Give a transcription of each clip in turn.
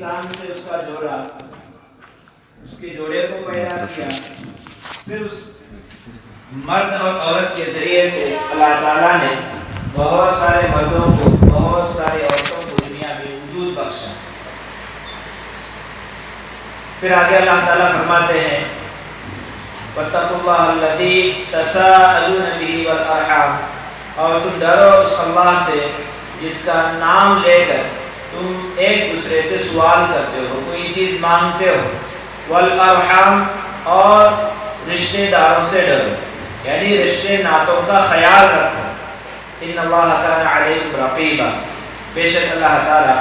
انسان سے اس کا جوڑا، اس کے جوڑے کو پیدا کیا، پھر اس مرد اور عورت کے ذریعے سے اللہ تعالیٰ نے بہت سارے مردوں کو، بہت ساری عورتوں کو دنیا میں وجود بخشا۔ پھر آگے اللہ تعالیٰ فرماتے ہیں وَاتَّقُوا اللَّهَ الَّذِي تَسَاءَلُونَ بِهِ وَالْأَرْحَامَ، اور تم ڈرو اس اللہ سے جس کا نام لے کر تم ایک دوسرے سے سوال کرتے ہو، کوئی چیز مانگتے ہو۔ والارحام، اور رشتے داروں سے ڈرو، یعنی رشتے ناتوں کا خیال رکھو۔ ان اللہ کان علیکم رقیبا، بے شک اللہ تعالیٰ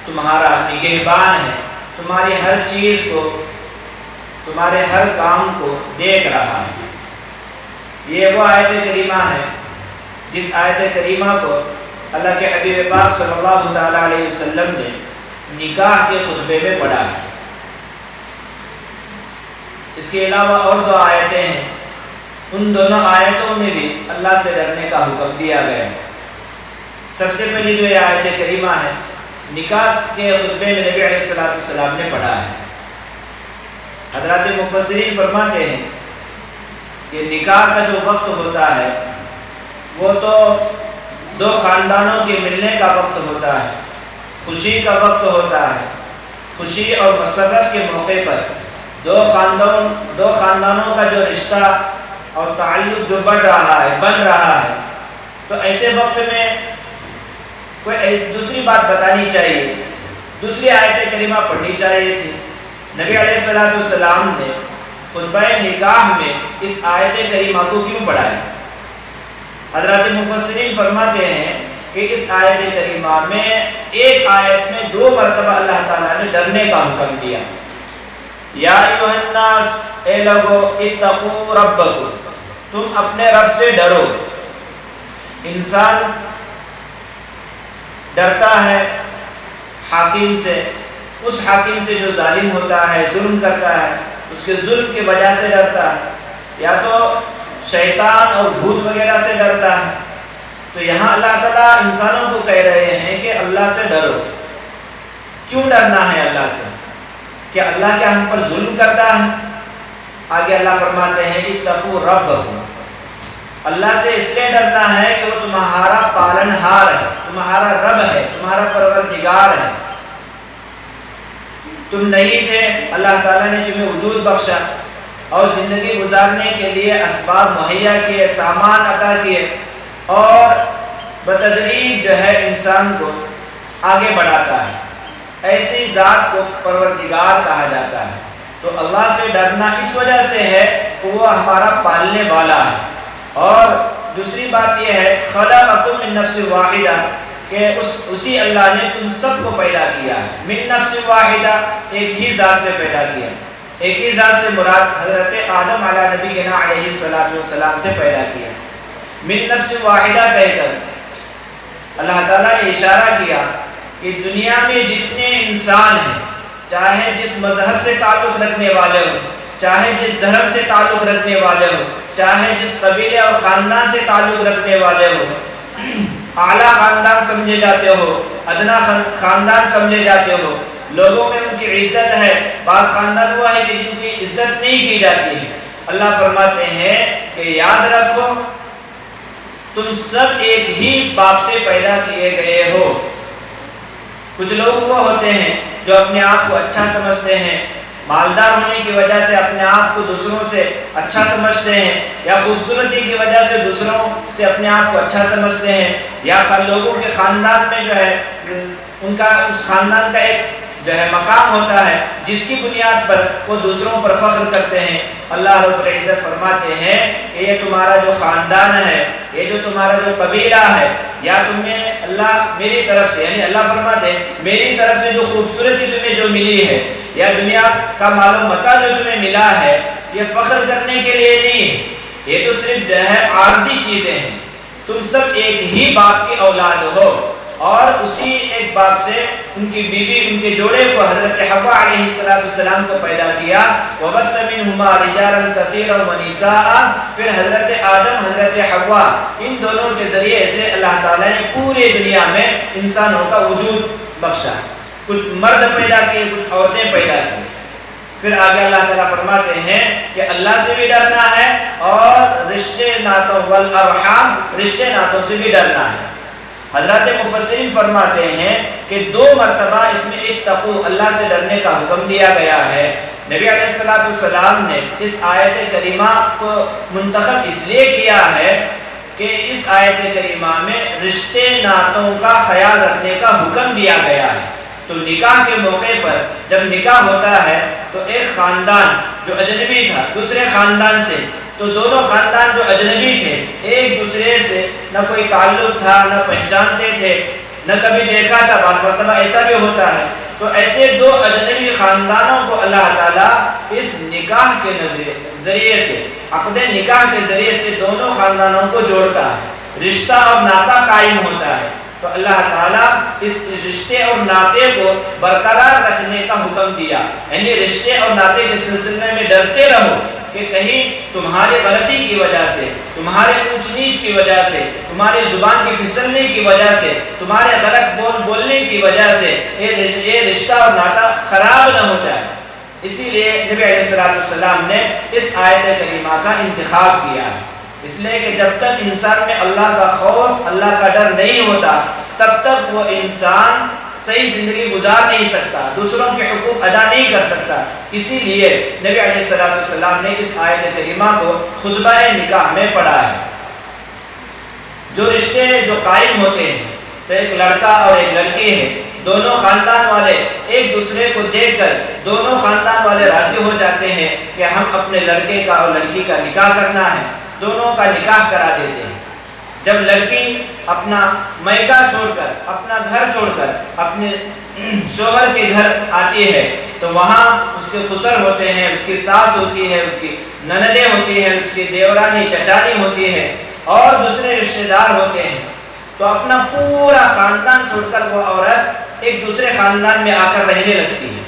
تمہارا نگہبان ہے، تمہاری ہر چیز کو، تمہارے ہر کام کو دیکھ رہا ہے۔ یہ وہ آیت کریمہ ہے جس آیت کریمہ کو اللہ کے حبیب پاک صلی اللہ تعالیٰ علیہ وسلم نے نکاح کے خطبے میں پڑھا ہے۔ اس کے علاوہ اور دو آیتیں ہیں، ان دونوں آیتوں میں بھی اللہ سے ڈرنے کا حکم دیا گیا ہے۔ سب سے پہلی جو یہ آیت کریمہ ہے، نکاح کے خطبے میں نبی علیہ السلام نے پڑھا ہے۔ حضرات مفسرین فرماتے ہیں کہ نکاح کا جو وقت ہوتا ہے وہ تو دو خاندانوں کے ملنے کا وقت ہوتا ہے، خوشی کا وقت ہوتا ہے۔ خوشی اور مسرت کے موقع پر دو خاندانوں کا جو رشتہ اور تعلق جو بڑھ رہا ہے، بن رہا ہے، تو ایسے وقت میں کوئی دوسری بات بتانی چاہیے، دوسری آیت کریمہ پڑھنی چاہیے تھی۔ نبی علیہ السلام نے خطبہ نکاح میں اس آیت کریمہ کو کیوں پڑھایا؟ حضرات مفسرین فرماتے ہیں کہ اس آیت کریمہ میں ایک آیت میں دو مرتبہ اللہ تعالیٰ نے ڈرنے کا حکم دیا۔ یا ایھا الناس، اے لوگو، اتقوا ربکم، تم اپنے رب سے ڈرو۔ انسان ڈرتا ہے حاکم سے، اس حاکم سے جو ظالم ہوتا ہے، ظلم کرتا ہے، اس کے ظلم کی وجہ سے ڈرتا ہے، یا تو شیطان اور بھوت وغیرہ سے ڈرتا ہے۔ تو یہاں اللہ تعالیٰ انسانوں کو کہہ رہے ہیں کہ اللہ سے ڈرو۔ کیوں ڈرنا ہے اللہ سے؟ کہ اللہ کیا ہم پر ظلم کرتا ہے؟ آگے اللہ فرماتے ہیں اتقوا ربکم، اللہ سے اس لیے ڈرنا ہے کہ وہ تمہارا پالنہار ہے، تمہارا رب ہے، تمہارا پروردگار ہے۔ تم نہیں تھے، اللہ تعالیٰ نے تمہیں وجود بخشا اور زندگی گزارنے کے لیے اسباب مہیا کیے، سامان عطا کیے، اور بتدریج جو ہے انسان کو آگے بڑھاتا ہے۔ ایسی ذات کو پروردگار کہا جاتا ہے۔ تو اللہ سے ڈرنا اس وجہ سے ہے کہ وہ ہمارا پالنے والا ہے۔ اور دوسری بات یہ ہے خلقکم من نفس واحدہ، کہ اسی اللہ نے تم سب کو پیدا کیا ہے۔ من نفس واحدہ، ایک ہی ذات سے پیدا کیا۔ ایک ہی ذات سے مراد حضرت آدم علیہ نبینا علیہ السلام سے پیدا کیا۔ من نفس واحدہ کہہ کر اللہ تعالیٰ نے اشارہ کیا کہ دنیا میں جتنے انسان ہیں، چاہے جس مذہب سے تعلق رکھنے والے ہو، چاہے جس دھرم سے تعلق رکھنے والے ہو، چاہے جس قبیلے اور خاندان سے تعلق رکھنے والے ہو، اعلیٰ خاندان سمجھے جاتے ہو، ادنا خاندان سمجھے جاتے ہو، لوگوں میں ان کی عزت ہے، بعض خاندان وہ ہے کہ جن کی عزت نہیں کی جاتی ہے۔ اللہ فرماتے ہیں کہ یاد رکھو تم سب ایک ہی باپ سے پیدا کیے گئے ہو۔ کچھ لوگ وہ ہوتے ہیں جو اپنے آپ کو اچھا سمجھتے ہیں، مالدار ہونے کی وجہ سے اپنے آپ کو دوسروں سے اچھا سمجھتے ہیں، یا خوبصورتی کی وجہ سے دوسروں سے اپنے آپ کو اچھا سمجھتے ہیں، یا لوگوں کے خاندان میں جو ہے ان کا اس خاندان کا ایک جو ہے مقام ہوتا ہے جس کی بنیاد پر وہ دوسروں پر فخر کرتے ہیں۔ اللہ رب العزت فرماتے ہیں کہ یہ تمہارا جو خاندان ہے، یہ جو تمہارا جو قبیلہ ہے، یا تمہیں اللہ میری طرف سے، یعنی اللہ فرماتے ہیں میری طرف سے جو خوبصورتی تمہیں جو ملی ہے، یا دنیا کا مال و متاع جو تمہیں ملا ہے، یہ فخر کرنے کے لیے نہیں ہے، یہ تو صرف جو ہے عارضی چیزیں ہیں۔ تم سب ایک ہی باپ کی اولاد ہو، اور اسی ایک باپ سے ان کی بیوی، ان کے جوڑے کو حضرت حوا علیہ السلام کو پیدا کیا۔ وَبَثَّ مِنْهُمَا رِجَالًا كَثِيرًا وَنِسَاءً، پھر حضرت آدم، حضرت حوا، ان دونوں کے ذریعے سے اللہ تعالیٰ نے پوری دنیا میں انسانوں کا وجود بخشا۔ کچھ مرد پیدا کیے، کچھ عورتیں پیدا کی۔ پھر آگے اللہ تعالیٰ فرماتے ہیں کہ اللہ سے بھی ڈرنا ہے اور رشتے ناتوں والارحام، رشتے ناتوں سے بھی ڈرنا ہے۔ حضرات مفسرین فرماتے ہیں کہ 2 مرتبہ اس میں اتقوا، اللہ سے ڈرنے کا حکم دیا گیا ہے۔ نبی علیہ السلام نے اس آیت کریمہ کو منتخب اس لیے کیا ہے کہ اس آیت کریمہ میں رشتے ناتوں کا خیال رکھنے کا حکم دیا گیا ہے۔ تو نکاح کے موقع پر جب نکاح ہوتا ہے تو ایک خاندان جو اجنبی تھا دوسرے خاندان سے، تو دونوں خاندان جو اجنبی تھے ایک دوسرے سے نہ کوئی تعلق تھا، نہ پہچانتے تھے، نہ کبھی دیکھا تھا، بعض مرتبہ ایسا بھی ہوتا ہے۔ تو ایسے 2 اجنبی خاندانوں کو اللہ تعالیٰ اس نکاح کے ذریعے سے، عقد نکاح کے ذریعے سے دونوں خاندانوں کو جوڑتا ہے، رشتہ اور ناطہ قائم ہوتا ہے۔ تو اللہ تعالیٰ اس رشتے اور ناطے کو برقرار رکھنے کا حکم دیا، یعنی رشتے اور ناطے کے سلسلے میں ڈرتے رہو کہ کہیں تمہاری غلطی کی وجہ سے، تمہارے اونچ نیچ کی وجہ سے، تمہاری زبان کے پھسلنے کی وجہ سے، تمہارے غلط بولنے کی وجہ سے یہ رشتہ اور ناطہ خراب نہ ہو جائے۔ اسی لیے نبی علیہ السلام نے اس آیت کریمہ کا انتخاب کیا ہے، اس لیے کہ جب تک انسان میں اللہ کا خوف، اللہ کا ڈر نہیں ہوتا تب تک وہ انسان صحیح زندگی گزار نہیں سکتا، دوسروں کے حقوق ادا نہیں کر سکتا۔ اسی لیے نبی علیہ السلام نے اس آیت کریمہ کو خطبہ نکاح میں پڑھا ہے۔ جو رشتے جو قائم ہوتے ہیں، تو ایک لڑکا اور ایک لڑکی ہے، دونوں خاندان والے ایک دوسرے کو دیکھ کر دونوں خاندان والے راضی ہو جاتے ہیں کہ ہم اپنے لڑکے کا اور لڑکی کا نکاح کرنا ہے، دونوں کا نکاح کرا دیتے ہیں۔ جب لڑکی اپنا میکہ چھوڑ کر، اپنا گھر چھوڑ کر اپنے شوہر کے گھر آتی ہے تو وہاں اس کے خسر ہوتے ہیں، اس کی ساس ہوتی ہے، اس کی نندیں ہوتی ہیں، اس کی دیورانی چٹانی ہوتی ہے اور دوسرے رشتے دار ہوتے ہیں۔ تو اپنا پورا خاندان چھوڑ کر وہ عورت ایک دوسرے خاندان میں آ کر رہنے لگتی ہے۔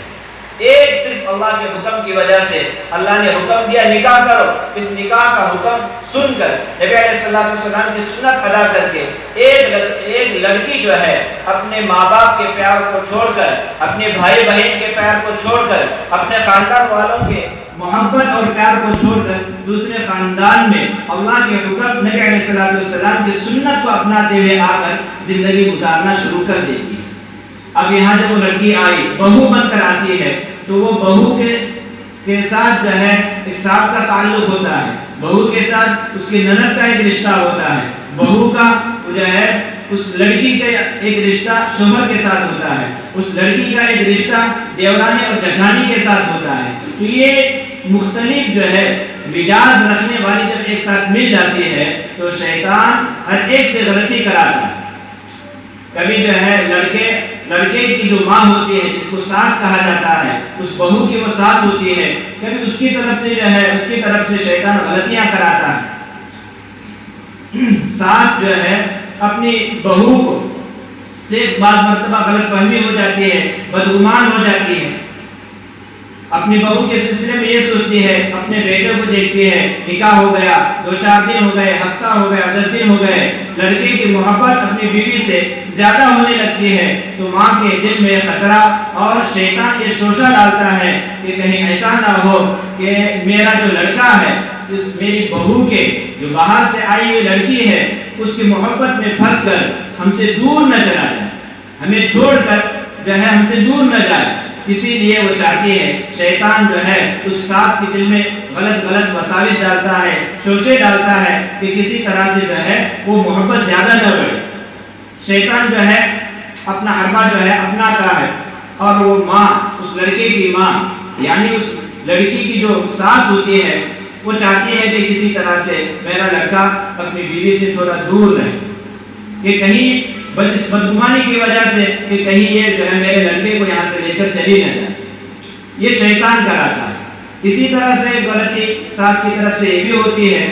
ایک صرف اللہ کے حکم کی وجہ سے اللہ نے حکم دیا نکاح کرو، اس نکاح کا حکم سن کر نبی علیہ السلام کی سنت ادا کر کے ایک لڑکی جو ہے اپنے ماں باپ کے پیار کو چھوڑ کر، اپنے بھائی بہن کے پیار کو چھوڑ کر، اپنے خاندان والوں کے محبت اور پیار کو چھوڑ کر دوسرے خاندان میں اللہ کے حکم، نبی علیہ السلام کی سنت کو اپناتے ہوئے آ کر زندگی گزارنا شروع کر دیتی ہے۔ اب یہاں جب وہ لڑکی آئی، بہو بن کر آتی ہے، تو وہ بہو کے ساتھ جو ہے ایک ساس کا تعلق ہوتا ہے، بہو کے ساتھ اس کی نند کا ایک رشتہ ہوتا ہے، بہو کا جو ہے اس لڑکی کا ایک رشتہ شوہر کے ساتھ ہوتا ہے، اس لڑکی کا ایک رشتہ دیورانی اور جٹھانی کے ساتھ ہوتا ہے۔ تو یہ مختلف جو ہے مزاج رکھنے والی جب ایک ساتھ مل جاتی ہے تو شیطان ہر ایک سے غلطی کراتا ہے۔ کبھی جو ہے لڑکے کی جو ماں ہوتی ہے جس کو ساس کہا جاتا ہے، اس بہو کی وہ ساس ہوتی ہے، کبھی اس کی طرف سے جو ہے اس کی طرف سے شیطان غلطیاں کراتا ہے۔ ساس جو ہے اپنی بہو کو سے بعض مرتبہ غلط فہمی ہو جاتی ہے، بدگمان ہو جاتی ہے، اپنی بہو کے سلسلے میں یہ سوچتی ہے، اپنے بیٹے کو دیکھتی ہے، نکاح ہو گیا، 2-4 دن ہو گئے، ہفتہ ہو گیا، 10 دن ہو گئے، لڑکی کی محبت اپنی بیوی سے زیادہ ہونے لگتی ہے تو ماں کے دل میں خطرہ اور شیطان یہ شوشہ ڈالتا ہے کہ کہیں ایسا نہ ہو کہ میرا جو لڑکا ہے اس میری بہو کے جو باہر سے آئی ہوئی لڑکی ہے اس کی محبت میں پھنس کر ہم سے دور نہ چلا جائے، ہمیں چھوڑ کر جو ہے ہم سے دور نہ جائے۔ اسی لیے وہ چاہتی ہے، شیطان جو ہے اس ساس کے دل میں غلط وساوس ڈالتا ہے، شوشے ڈالتا ہے کہ کسی طرح سے جو ہے وہ محبت زیادہ نہ بڑھے۔ شیطان جو ہے اپنا حربہ جو ہے اپناتا ہے اور وہ ماں، اس لڑکے کی ماں یعنی اس لڑکی کی جو ساس ہوتی ہے وہ چاہتی ہے کہ کسی طرح سے میرا لڑکا اپنی بیوی سے تھوڑا دور رہے، کہ کہیں اس بدگمانی کی وجہ سے کہ کہیں یہ جو ہے میرے لڑکے کو یہاں سے لے کر چلی نہ جائے، یہ شیطان کراتا ہے۔ اسی طرح سے غلطی ساس کی طرف سے یہ بھی ہوتی ہے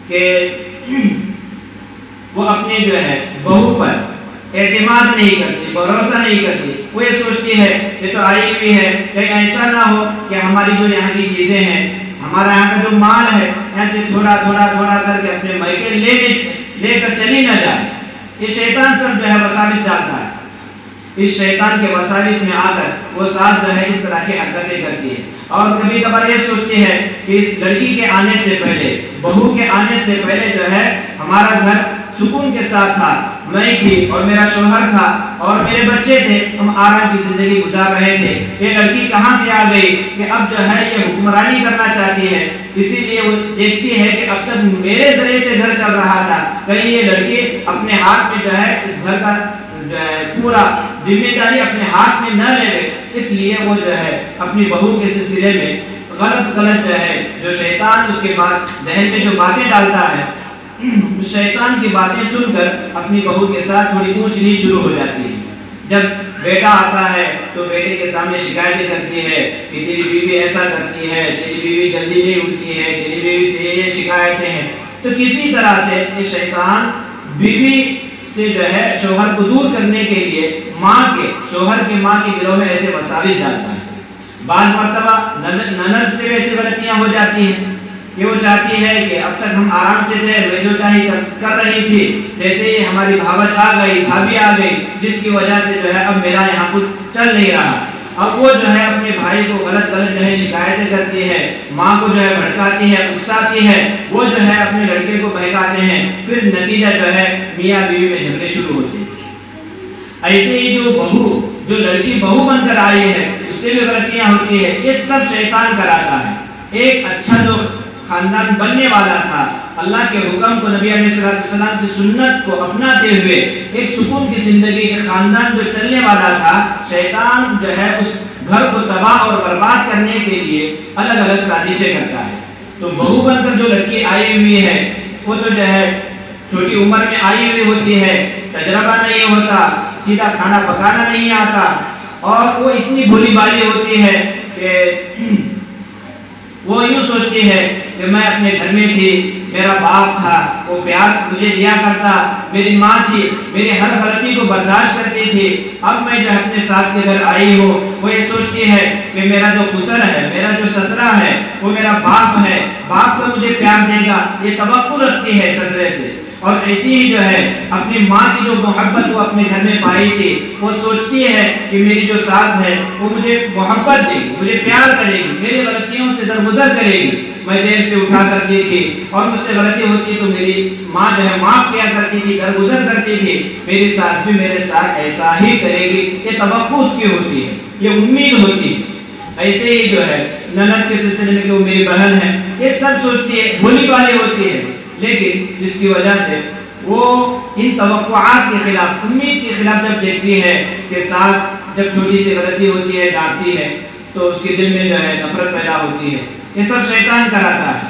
کہ وہ اپنی جو ہے بہو پر اعتماد نہیں کرتی، بھروسہ نہیں کرتی، وہ یہ سوچتی ہے یہ تو آئی ہوئی ہے، کہیں ایسا نہ ہو کہ ہماری جو یہاں کی چیزیں ہیں، ہمارا یہاں کا جو مال ہے یہاں سے تھوڑا کر کے اپنے میکے لے کر چلی نہ جائے۔ یہ شیطان سب جو ہے وساوس ڈالتا ہے۔ اس شیطان کے وساوس میں آ کر وہ ساس جو ہے اس طرح کی حرکتیں کرتی ہے، اور کبھی کبھار یہ سوچتی ہے کہ اس لڑکی کے آنے سے پہلے، بہو کے آنے سے پہلے جو ہے ہمارا گھر سکون کے ساتھ تھا، میں تھی اور میرا شوہر تھا اور میرے بچے تھے، ہم آرام کی زندگی گزار رہے تھے، یہ لڑکی کہاں سے آ گئی کہ اب جو ہے یہ حکمرانی کرنا چاہتی ہے؟ اسی لیے وہ دیکھتی ہے کہ اب تک میرے ذریعے سے گھر چل رہا تھا، کہیں یہ لڑکی اپنے ہاتھ میں جو ہے اس گھر کا پورا ذمہ داری اپنے ہاتھ میں نہ لے، اس لیے وہ جو ہے اپنی بہو کے سلسلے میں غلط جو ہے جو شیطان اس کے بعد ذہن میں جو باتیں ڈالتا ہے، شیطان کی باتیں سن کر اپنی بہو کے ساتھ تھوڑی اونچ نیچ شروع ہو جاتی ہے۔ جب بیٹا آتا ہے تو بیٹے کے سامنے شکایتیں کرتی ہے کہ تیری بیوی ایسا کرتی ہے، تیری بیوی جلدی نہیں اٹھتی ہے، تیری بیوی سے یہ شکایتیں ہیں۔ تو کسی طرح سے یہ شیطان بیوی سے جو ہے شوہر کو دور کرنے کے لیے شوہر کے ماں کے دلوں میں ایسے وساوس ڈالتا ہے۔ بعض مرتبہ نند سے ویسے غلطیاں ہو جاتی ہیں کہ وہ چاہتی ہے کہ اب تک ہم آرام سے تھے، میں جو چاہی کر رہی تھی، جیسے ہی ہماری بھاوت آ گئی، بھابھی آ گئی، جس کی وجہ سے جو ہے اب میرا یہاں کچھ چل نہیں رہا۔ اب وہ جو ہے اپنے بھائی کو غلط جو ہے شکایتیں کرتی ہے، ماں کو جو ہے بھڑکاتی ہے، اکساتی ہے، وہ جو ہے اپنے لڑکے کو بہکاتے ہیں، پھر نتیجہ جو ہے میاں بیوی میں جھگڑے شروع ہوتے ہیں۔ ایسے ہی جو لڑکی بہو بن کر آئی ہے اس سے بھی غلطیاں ہوتی ہے، یہ سب شیطان کراتا ہے۔ ایک اچھا جو خاندان بننے والا تھا، اللہ کے حکم کو، نبی علیہ السلام کی سنت کو اپناتے ہوئے ایک سکون کی زندگی کے خاندان جو چلنے والا تھا، شیطان جو ہے اس گھر کو تباہ اور برباد کرنے کے لیے الگ الگ سازشیں کرتا ہے۔ تو بہو بن کر جو لڑکی آئی ہوئی ہے وہ تو جو ہے چھوٹی عمر میں آئی ہوئی ہوتی ہے، تجربہ نہیں ہوتا، سیدھا کھانا پکانا نہیں آتا، اور وہ اتنی بھولی بالی ہوتی ہے کہ وہ یوں سوچتی ہے کہ میں اپنے گھر میں تھی، میرا باپ تھا، وہ پیار مجھے دیا کرتا، میری ماں تھی، میری ہر غلطی کو برداشت کرتی تھی، اب میں جو اپنے ساس کے گھر آئی ہوں وہ یہ سوچتی ہے کہ میرا جو خسر ہے، میرا جو سسرا ہے وہ میرا باپ ہے، باپ کو مجھے پیار دے گا، یہ توقع رکھتی ہے سسرے سے۔ اور ایسی ہی جو ہے اپنی ماں کی جو محبت وہ اپنے گھر میں پائی تھی، وہ سوچتی ہے کہ میری جو ساس ہے وہ مجھے محبت دے گی، مجھے پیار کرے گی، میری غلطیوں سے درگزر کرے گی، میں دیر سے اٹھا کرتی تھی اور مجھ سے غلطی ہوتی تو میری ماں جو ہے معاف کیا کرتی تھی، درگزر کرتی تھی، میری ساس بھی میرے ساتھ ایسا ہی کرے گی، یہ توقع اس کی ہوتی ہے، یہ امید ہوتی ہے۔ ایسے ہی جو ہے نند کے سلسلے میں کہ وہ میری بہن ہے، یہ سب سوچتی ہے، بھولی والی ہوتی ہے، لیکن جس کی وجہ سے وہ ان توقعات کے خلاف، امید کے خلاف جب دیکھتی ہے کہ ساس جب چھوٹی سی غلطی ہوتی ہے، ڈانٹتی ہے، تو اس کے دل میں جو ہے نفرت پیدا ہوتی ہے۔ یہ سب شیطان کراتا ہے۔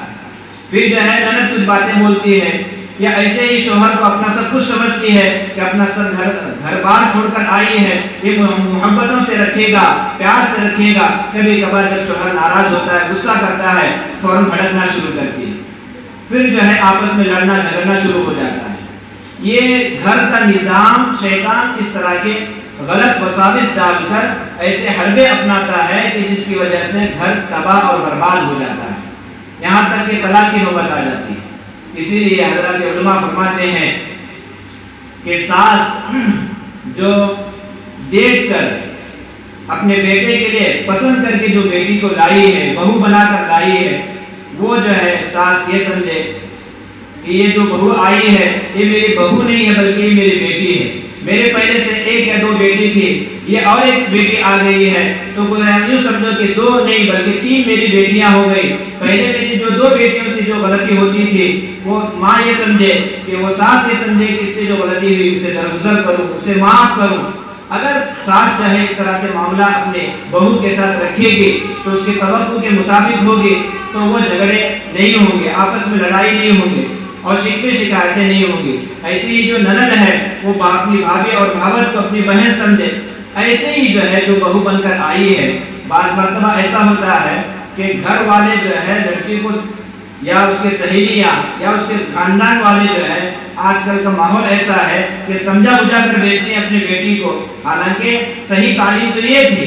پھر جو ہے نند کچھ باتیں بولتی ہے، یا ایسے ہی شوہر کو اپنا سب کچھ سمجھتی ہے کہ اپنا سب گھر بار چھوڑ کر آئی ہے، یہ محبتوں سے رکھے گا، پیار سے رکھے گا۔ کبھی کبھار جب شوہر ناراض ہوتا ہے، غصہ کرتا ہے، فوراً بھڑکنا شروع کرتی ہے، پھر جو ہے آپس میں لڑنا جھگڑنا شروع ہو جاتا ہے۔ یہ گھر کا نظام شیطان اس طرح کے غلط وساوس ڈال کر ایسے حربے اپناتا ہے کہ جس کی وجہ سے گھر تباہ اور برباد ہو جاتا ہے، یہاں تک کہ طلاق کی نوبت آ جاتی ہے۔ اسی لیے حضرات علماء فرماتے ہیں کہ ساس جو دیکھ کر اپنے بیٹے کے لیے پسند کر کے جو بیٹی کو لائی ہے، بہو بنا کر لائی ہے، وہ جو ہے ساس یہ سمجھے کہ یہ جو بہو آئی ہے یہ میری بہو نہیں ہے بلکہ یہ میری بیٹی ہے، میرے پہلے سے ایک یا دو بیٹی تھی، یہ اور ایک بیٹی آ گئی ہے، تو یوں سمجھو کہ دو نہیں بلکہ تین میری بیٹیاں ہو گئی۔ پہلے میری جو دو بیٹیوں سے جو غلطی ہوتی تھی وہ ماں یہ سمجھے کہ وہ ساس یہ سمجھے کہ اس سے جو غلطی ہوئی اسے درگزر کروں، اسے معاف کروں۔ اگر ساس جو ہے اس طرح سے معاملہ اپنے بہو کے ساتھ رکھے گی تو اس کے توقع کے مطابق ہوگی، تو وہ جھگڑے نہیں ہوں گے، آپس میں لڑائی نہیں ہوں گے اور شکوے شکایتیں نہیں ہوں گی۔ ایسی ہی جو نند ہے وہ اپنی بھابھی اور بھاوت کو اپنی بہن سمجھے۔ ایسے ہی جو ہے جو بہو بن کر آئی ہے، بعض مرتبہ ایسا ہوتا ہے کہ گھر والے جو ہے لڑکی کو یا اس کے سہیلیاں یا اس کے خاندان والے جو ہے، آج کل کا ماحول ایسا ہے کہ سمجھا بجھا کر بیچتے ہیں اپنی بیٹی کو، حالانکہ صحیح تعلیم تو یہ تھی،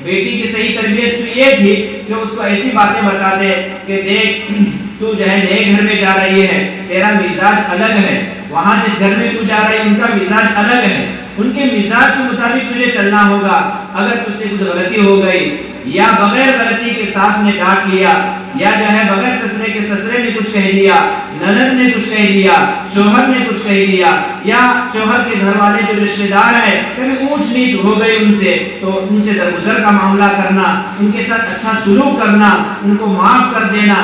بیٹی کی صحیح تربیت تو یہ تھی کہ اس کو ایسی باتیں بتا دے کہ دیکھ تو جو ہے نئے گھر میں جا رہی ہے، تیرا مزاج الگ ہے، وہاں جس گھر میں تو جا رہی ہے ان کا مزاج الگ ہے، ان کے مزاج کے مطابق تجھے چلنا ہوگا. اگر تجھ سے کچھ غلطی ہو گئی یا بغیر غلطی کے ساس نے ڈانٹ لیا یا جو ہے بغیر سسرے کے سسرے نے کچھ کہہ دیا, نند نے کچھ کہہ دیا, شوہر نے کچھ کہہ دیا, یا شوہر کے گھر والے جو رشتے دار ہیں کبھی اونچ نیچ ہو گئی ان سے, تو ان سے درگزر کا معاملہ کرنا, ان کے ساتھ اچھا سلوک کرنا, ان کو معاف کر دینا.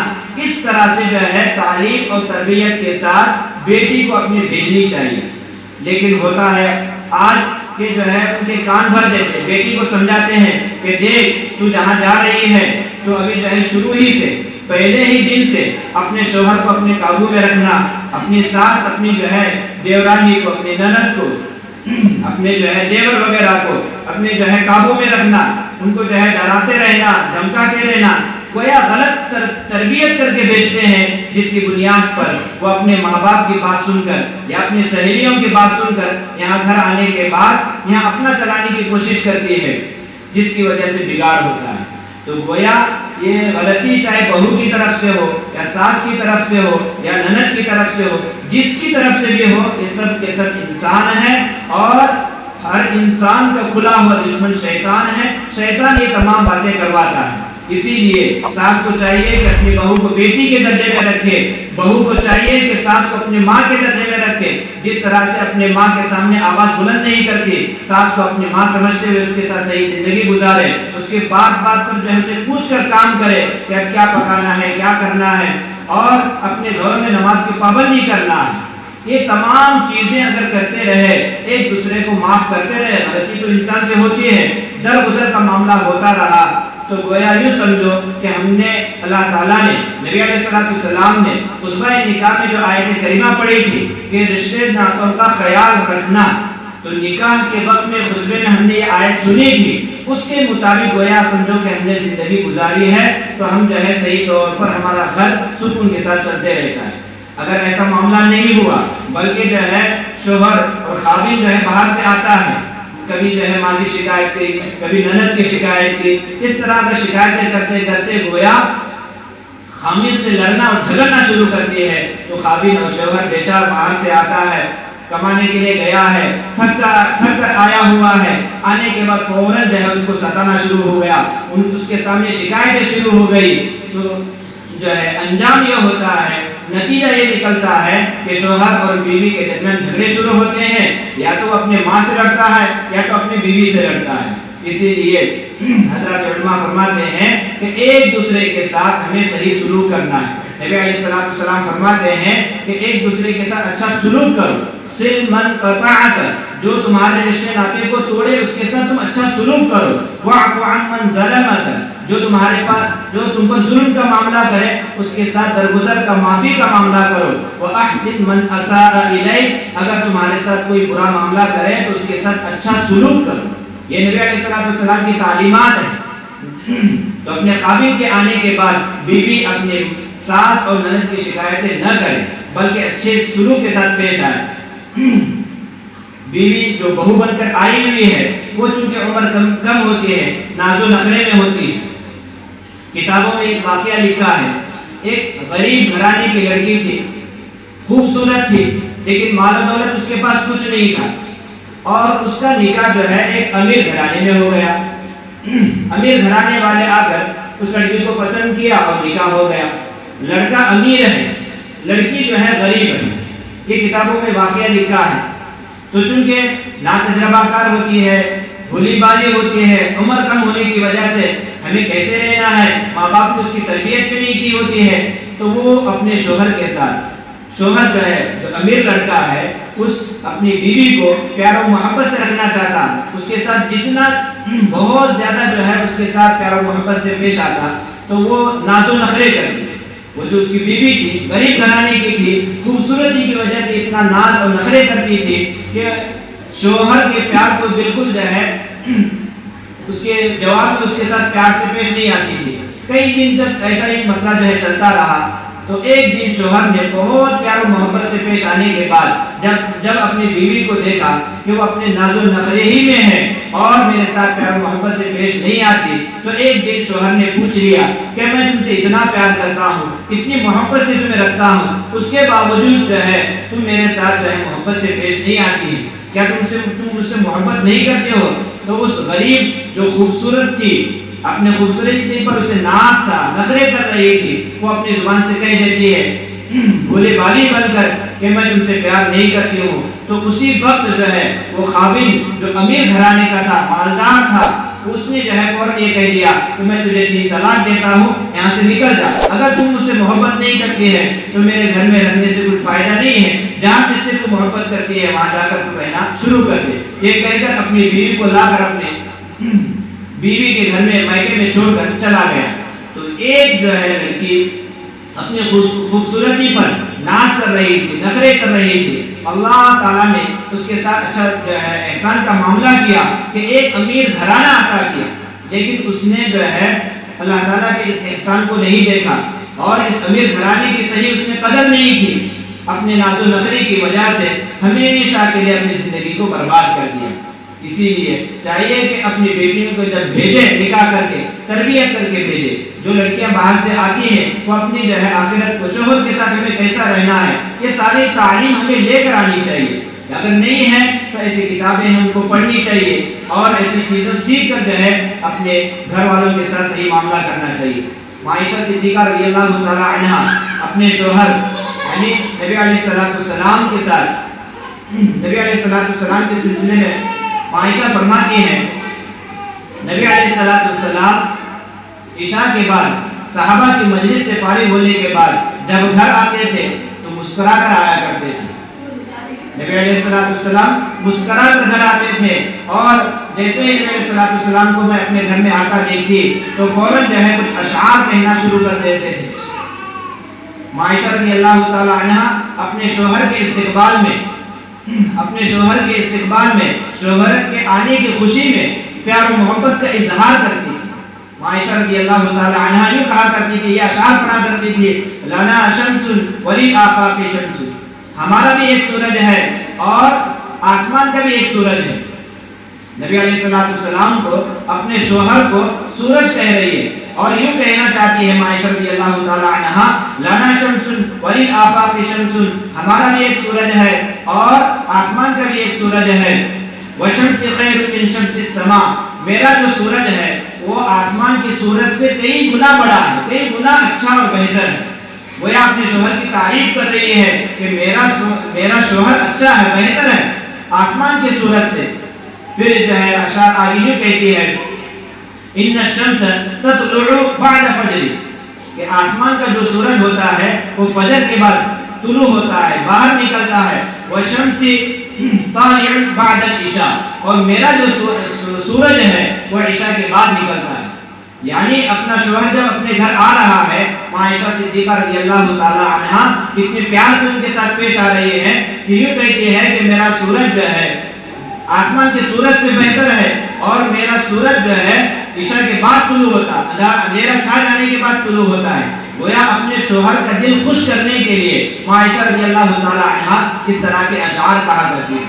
اس طرح سے جو ہے تعلیم اور تربیت کے ساتھ بیٹی کو اپنی بھیجنی چاہیے. لیکن ہوتا ہے آج کہ جو ہے ان کے کان بھر دیتے, بیٹی کو سمجھاتے ہیں کہ دیکھ تو جہاں جا رہی ہے تو ابھی جو ہے شروع ہی سے پہلے ہی دن سے اپنے شوہر کو اپنے قابو میں رکھنا, اپنی ساس اپنی جو ہے دیورانی کو, اپنی نند کو, اپنے جو ہے دیور وغیرہ کو اپنے جو ہے قابو میں رکھنا, ان کو جو ہے ڈراتے رہنا, دھمکا کے رہنا. گویا غلط تربیت کر کے بیچتے ہیں جس کی بنیاد پر وہ اپنے ماں باپ کی بات سن کر یا اپنی سہیلیوں کی بات سن کر یہاں گھر آنے کے بعد یہاں اپنا چلانے کی کوشش کرتی ہے, جس کی وجہ سے بگاڑ ہوتا ہے. تو گویا یہ غلطی چاہے بہو کی طرف سے ہو یا ساس کی طرف سے ہو یا نند کی طرف سے ہو, جس کی طرف سے بھی ہو, یہ سب کے سب انسان ہے اور ہر انسان کا کھلا ہوا دشمن شیطان ہے. شیطان یہ تمام باتیں کرواتا ہے. اسی لیے ساس کو چاہیے کہ اپنی بہو کو بیٹی کے درجے میں رکھے, بہو کو چاہیے کہ ساس کو اپنی ماں کے درجے میں رکھے. جس طرح سے اپنے ماں کے سامنے آواز بلند نہیں کرتی, ساس کو اپنی ماں سمجھتے ہوئے اس کے ساتھ صحیح زندگی گزارے, اس کے بات بات پر جو ہے اسے پوچھ کر کام کرے کہ اب کیا پکانا ہے, کیا کرنا ہے, اور اپنے گھر میں نماز کی پابندی کرنا ہے. یہ تمام چیزیں اگر کرتے رہے, ایک دوسرے کو معاف کرتے رہے, غلطی تو انسان سے ہوتی ہے, درگزر کا معاملہ ہوتا رہا, تو گویا یوں سمجھو کہ ہم نے اللہ تعالیٰ نے نبی علیہ السلام نے خطبہ نکاح میں جو آیت کریمہ پڑھی تھی کہ رشتے ناطوں کا خیال رکھنا, تو نکاح کے وقت میں خطبے میں ہم نے یہ آیت سنی تھی, اس کے مطابق گویا سمجھو کہ ہم نے زندگی گزاری ہے, تو ہم جو ہے صحیح طور پر ہمارا گھر سکون کے ساتھ چلتے رہتا ہے. اگر ایسا معاملہ نہیں ہوا بلکہ جو ہے شوہر اور خاوند جو ہے باہر سے آتا ہے, کبھی جو ہے ماں کی شکایت کی, کبھی نند کی شکایت کی, اس طرح کا شکایتیں کرتے کرتے گویا خاوند سے لڑنا اور جھگڑنا شروع کرتی ہے. تو خاوند اور شوہر بیچارہ باہر سے آتا ہے, کمانے کے لیے گیا ہے, تھک کر آیا ہوا ہے, آنے کے بعد فوراً جو ہے اس کو ستانا شروع ہو گیا, اس کے سامنے شکایتیں شروع ہو گئی. تو جو ہے انجام یہ ہوتا ہے, نتیجہ یہ نکلتا ہے کہ شوہر اور بیوی کے درمیان جھگڑے شروع ہوتے ہیں, یا تو اپنے ماں سے لڑتا ہے یا تو اپنی بیوی سے لڑتا ہے. اسی لیے حضرات علماء فرماتے ہیں کہ ایک دوسرے کے ساتھ ہمیں صحیح سلوک کرنا ہے. نبی علیہ السلام فرماتے ہیں کہ ایک دوسرے کے ساتھ اچھا سلوک کرو. صل من قطعک, جو تمہارے رشتے ناطے کو توڑے اس کے ساتھ تم اچھا سلوک کرو. واعف عن من ظلمک, جو تمہارے پاس جو تم پر ظلم کا معاملہ کرے اس کے ساتھ درگزر کا معافی کا معاملہ کرو. واحسن من اساء الیک, اگر تمہارے ساتھ کوئی برا معاملہ کرے تو اس کے ساتھ اچھا سلوک کرو. یہ نبی علیہ السلام کی تعلیمات ہیں. تو اپنے خاوند کے آنے کے بعد بیوی اپنے ساس اور نند کی شکایتیں نہ کرے بلکہ اچھے سلوک کے ساتھ پیش آئے. بیوی جو بہو بن کر آئی ہوئی ہے وہ چونکہ عمر کم ہوتی ہے, ناز و نخرے میں ہوتی ہے. کتابوں میں ایک واقعہ لکھا ہے, ایک غریب گھرانے کی لڑکی تھی, خوبصورت تھی, لیکن مال و دولت اس کے پاس کچھ نہیں تھا, اور اس کا نکاح جو ہے ایک امیر گھرانے میں ہو گیا. امیر گھرانے والے آ کر اس لڑکی کو پسند کیا اور نکاح ہو گیا. لڑکا امیر ہے, لڑکی جو ہے غریب ہے. یہ کتابوں میں واقعہ لکھا ہے. تو چونکہ نا تجربہ کار ہوتی ہے, بھولی بالی ہوتی ہے, عمر کم ہونے کی وجہ سے ہمیں کیسے رہنا ہے, ماں باپ نے اس کی تربیت بھی نہیں کی ہوتی ہے, تو وہ اپنے شوہر کے ساتھ, شوہر جو ہے جو امیر لڑکا ہے اس اپنی بیوی کو پیار و محبت سے رکھنا چاہتا, اس کے ساتھ جتنا بہت زیادہ جو ہے اس کے ساتھ پیار و محبت سے پیش آتا, تو وہ ناز و نخرے کرتی. وہ جو اس کی بیوی تھی غریب گھرانے کی تھی, خوبصورتی کی وجہ سے اتنا ناز اور نخرے کرتی تھی کہ شوہر کے پیار کو بالکل جو ہے اس کے جواب میں اس کے ساتھ پیار سے پیش نہیں آتی تھی. کئی دن تک ایسا ہی مسئلہ جو ہے چلتا رہا. تو ایک دن شوہر نے بہت پیار و محبت سے پیش آنے کے بعد جب اپنی بیوی کو دیکھا کہ وہ اپنے ناز و نخرے ہی میں ہے اور میرے ساتھ پیار و محبت سے پیش نہیں آتی, تو ایک دن شوہر نے پوچھ لیا کہ میں تم سے اتنا پیار کرتا ہوں, اتنی محبت سے تمہیں رکھتا ہوں, اس کے باوجود جو ہے تم میرے ساتھ جو ہے محبت سے پیش نہیں آتی. کیا تم مجھ سے محبت نہیں کرتے ہو؟ تو اس غریب جو خوبصورت تھی، اپنے خوبصورتی پر اسے ناز تھا، نخرے کر رہی تھی، وہ اپنی زبان سے کہہ دیتی ہے بھولے بالی بن کر کہ میں تم سے پیار نہیں کرتی ہوں. تو اسی وقت جو ہے وہ قابل جو امیر گھرانے کا تھا، مالدار تھا، اس نے جو ہے فوراً یہ کہہ دیا کہ میں تجھے 3 طلاق دیتا ہوں، یہاں سے نکل جا. اگر تم مجھ سے محبت نہیں کرتی ہے تو میرے گھر میں رہنے سے کچھ فائدہ نہیں ہے. جہاں جس سے تم محبت کرتی ہے وہاں جا کر تم رہنا شروع کر دے. یہ کہہ کر اپنی بیوی کو لا کر اپنے بیوی کے گھر میں میکے میں چھوڑ کر چلا گیا. تو ایک جو ہے لڑکی اپنی خوبصورتی پر ناز کر رہی تھی، نخرے کر رہی تھی. اللہ تعالیٰ نے اس کے ساتھ اچھا جو ہے احسان کا معاملہ کیا کہ ایک امیر گھرانہ عطا کیا، لیکن اس نے جو ہے اللہ تعالیٰ کے اس احسان کو نہیں دیکھا اور اس امیر گھرانے کی صحیح اس نے قدر نہیں کی. اپنے ناز و نخری کی وجہ سے ہمیشہ کے لیے اپنی زندگی کو برباد کر دیا. اسی لیے چاہیے کہ اپنی بیٹیوں کو جب بھیجے نکاح کر کے تربیت کر کے بھیجے. جو لڑکیاں باہر سے آتی ہیں وہ اپنی جو ہے آخرت کو شوہر کے ساتھ ہمیں کیسا رہنا ہے یہ ساری تعلیم ہمیں لے کر آنی چاہیے. اگر نہیں ہے تو ایسی کتابیں ہم کو پڑھنی چاہیے اور ایسی چیزیں سیکھ کر جو ہے اپنے گھر والوں کے ساتھ صحیح معاملہ کرنا چاہیے. عائشہ صدیقہ رضی اللہ تعالی عنہا اپنے شوہر یعنی نبی علیہ السلام کے ساتھ نبی علیہ السلام کے سلسلے میں عائشہ فرماتی ہیں نبی علیہ السلام عشاء کے بعد صحابہ کی مجلس سے فارغ ہونے کے بعد جب گھر آتے تھے تو مسکرا کر آیا کرتے تھے. نبی علیہ السلام مسکرا کر گھر آتے تھے اور جیسے ہی نبی علیہ السلام کو میں اپنے گھر میں آتا دیکھتی تو فوراً جو ہے کچھ اشعار کہنا شروع کر دیتے تھے. عائشہ رضی اللہ تعالی عنہا اپنے شوہر کے استقبال میں شوہر کے آنے کی خوشی میں پیار و محبت کا اظہار کرتی تھی. عائشہ رضی اللہ تعالی عنہا یوں کہا کرتی تھی، یہ اشعار پڑھا کرتی تھی لنا شمس ولی آفاق شمس، ہمارا بھی ایک سورج ہے اور آسمان کا بھی ایک سورج ہے. نبی علیہ السلام کو اپنے شوہر کو سورج کہہ رہی ہے اور یوں کہنا چاہتی ہے عائشہ رضی اللہ تعالی عنہا لنا شمس ولی آفاق شمس، ہمارا بھی ایک سورج ہے اور آسمان کا بھی ایک سورج ہے. وشمس خیر من شمس السماء، میرا جو سورج ہے وہ آسمان کی سورج سے کئی گنا بڑا ہے، کئی گنا اچھا اور بہتر ہے. وہ اپنے شوہر کی تعریف کر رہی ہے کہ میرا شوہر اچھا ہے، بہتر ہے آسمان کے سورج سے. پھر جو ہے اشعار آگے کہتی ہے ان الشمس تطلع بعد فجر، کہ آسمان کا جو سورج ہوتا ہے وہ فجر کے بعد طلوع ہوتا ہے، باہر نکلتا ہے. والشمس طالع بعد العشاء، اور میرا جو سورج ہے وہ عشاء کے بعد نکلتا ہے. یعنی اپنا شوہر جب اپنے گھر آ رہا ہے، عائشہ صدیقہ رضی اللہ تعالی عنہا کتنے پیار سے ان کے ساتھ پیش آ رہی ہے کہ یوں کہتی ہے کہ میرا سورج جو ہے آسمان کے سورج سے بہتر ہے اور میرا سورج جو ہے عشاء کے بعد طلوع ہوتا ہے، اندھیرا چھا جانے کے بعد طلوع ہوتا ہے. گویا اپنے شوہر کا دل خوش کرنے کے لیے عائشہ رضی اللہ تعالی عنہا اس طرح کے اشعار کہا کرتی ہے.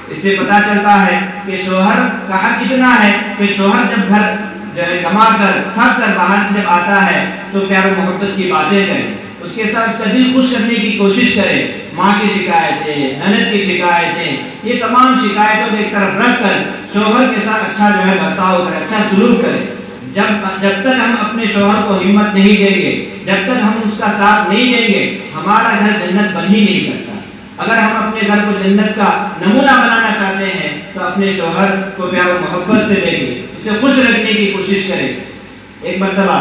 اس سے پتہ چلتا ہے کہ شوہر کا حق کتنا ہے کہ شوہر جب گھر جو ہے کما کر تھک کر باہر سے جب آتا ہے تو پیار و محبت کی باتیں کرے، اس کے ساتھ اس کا دل خوش کرنے کی کوشش کرے. ماں کی شکایتیں، نند کی شکایتیں، یہ تمام شکایتوں کو ایک طرف رکھ کر شوہر کے ساتھ اچھا جو ہے برتاؤ کرے، اچھا سلوک کرے. جب تک ہم اپنے شوہر کو ہمت نہیں دیں گے، جب تک ہم اس کا ساتھ نہیں دیں گے، ہمارا گھر جنت بن ہی نہیں سکتا. اگر ہم اپنے گھر کو جنت کا نمونہ بنانا چاہتے ہیں تو اپنے شوہر کو پیار و محبت سے دیکھیں، اسے خوش رکھنے کی کوشش کریں. ایک مرتبہ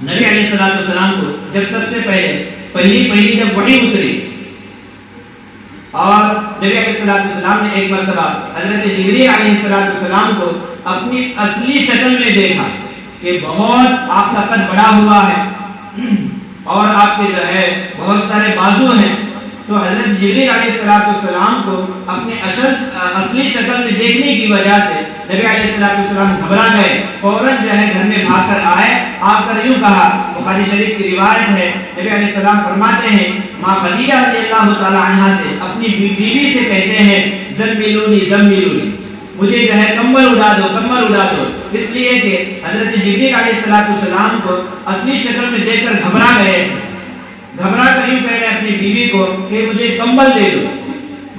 نبی علیہ السلام کو جب سب سے پہلی جب وحی اتری اور نبی علیہ السلام نے ایک مرتبہ حضرت جبریل علیہ السلام کو اپنی اصلی شکل میں دیکھا کہ بہت آپ کا قد بڑا ہوا ہے اور آپ کے جو ہے بہت سارے بازو ہیں. تو حضرت جبریل علیہ السلام کو اپنے اصلی شکل میں دیکھنے کی وجہ سے نبی علیہ السلام گھبرا گئے، فوراً جو ہے گھر میں بھاگ کر آئے. آ کر یوں کہا، بخاری شریف کی روایت ہے، نبی علیہ السلام فرماتے ہیں ماں خدیجہ رضی اللہ تعالی عنہا سے اپنی بیوی سے کہتے ہیں زملونی، مجھے جو ہے کمبل اڑا دو. اس لیے کہ حضرت جبریل علیہ السلام کو اصلی شکل میں دیکھ کر گھبرا کر یوں کہہ رہے اپنی بیوی کو کہ مجھے کمبل دے دو.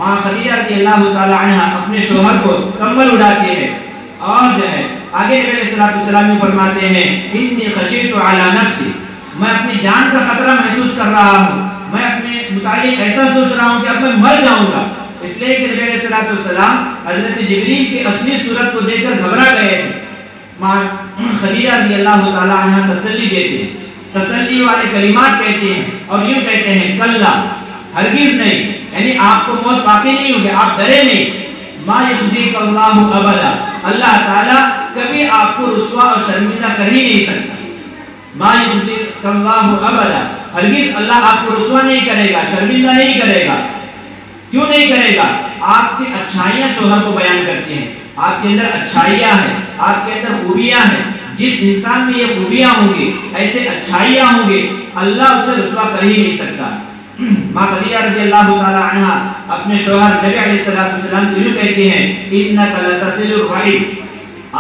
ماں خدیجہ رضی اللہ تعالی عنہا اپنے شوہر کو کمبل اڑاتی ہے اور جو ہے آگے نبی علیہ الصلوۃ والسلام فرماتے ہیں انی خشیت علی نفسی، میں اپنی جان کا خطرہ محسوس کر رہا ہوں، میں اپنے متعلق ایسا سوچ رہا ہوں کہ اب میں مر جاؤں گا، اس لیے کہ نبی علیہ الصلوۃ والسلام حضرت جبریل کی اصلی صورت کو دیکھ کر گھبرا گئے تھے۔ ماں خدیجہ رضی اللہ تعالی عنہا تسلی دیتے ہیں، تسلی والے کلمات کہتے ہیں اور یوں کہتے ہیں کلا، ہرگز نہیں، یعنی آپ کو موت باقی نہیں ہوگی، آپ ڈرے نہیں، ما یخزیک اللہ ابدا، اللہ تعالیٰ کبھی آپ کو رسوا اور شرمندہ کر ہی نہیں سکتا، ما یخزیک اللہ ابدا، ہرگز اللہ آپ کو رسوا نہیں کرے گا، شرمندہ نہیں کرے گا۔ کیوں نہیں کرے گا؟ آپ کی اچھائیاں شوہر کو بیان کرتی ہیں، آپ کے اندر اچھائیاں ہیں، آپ کے اندر خوبیاں ہیں، جس انسان میں یہ خوبیاں ہوں گی، ایسے اچھائیاں ہوں گی، اللہ اسے رسوا کر ہی نہیں سکتا۔ ماں خدیجہ رضی اللہ تعالی عنہا اپنے شوہر نبی علیہ الصلوۃ والسلام کو یوں کہتی ہیں انک لتصل الرحم،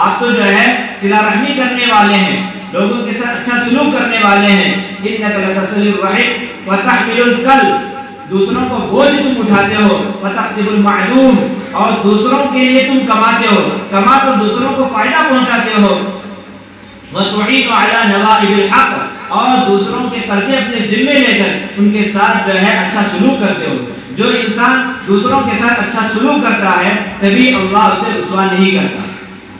آپ تو جو ہے صلہ رحمی کرنے والے ہیں، لوگوں کے ساتھ اچھا سلوک کرنے والے ہیں، انک لتصل الرحم وتحمل الکل، دوسروں کو بوجھ تم اٹھاتے ہو، وتحسب المعدوم، اور دوسروں کے لیے تم کماتے ہو، کما کر دوسروں کو فائدہ پہنچاتے ہو، وتعين على نوائب الحق، اور دوسروں کے قرضے اپنے ذمے لے کر ان کے ساتھ جو ہے اچھا سلوک کرتے ہو۔ جو انسان دوسروں کے ساتھ اچھا سلوک کرتا ہے کبھی اللہ اسے رسوا نہیں کرتا۔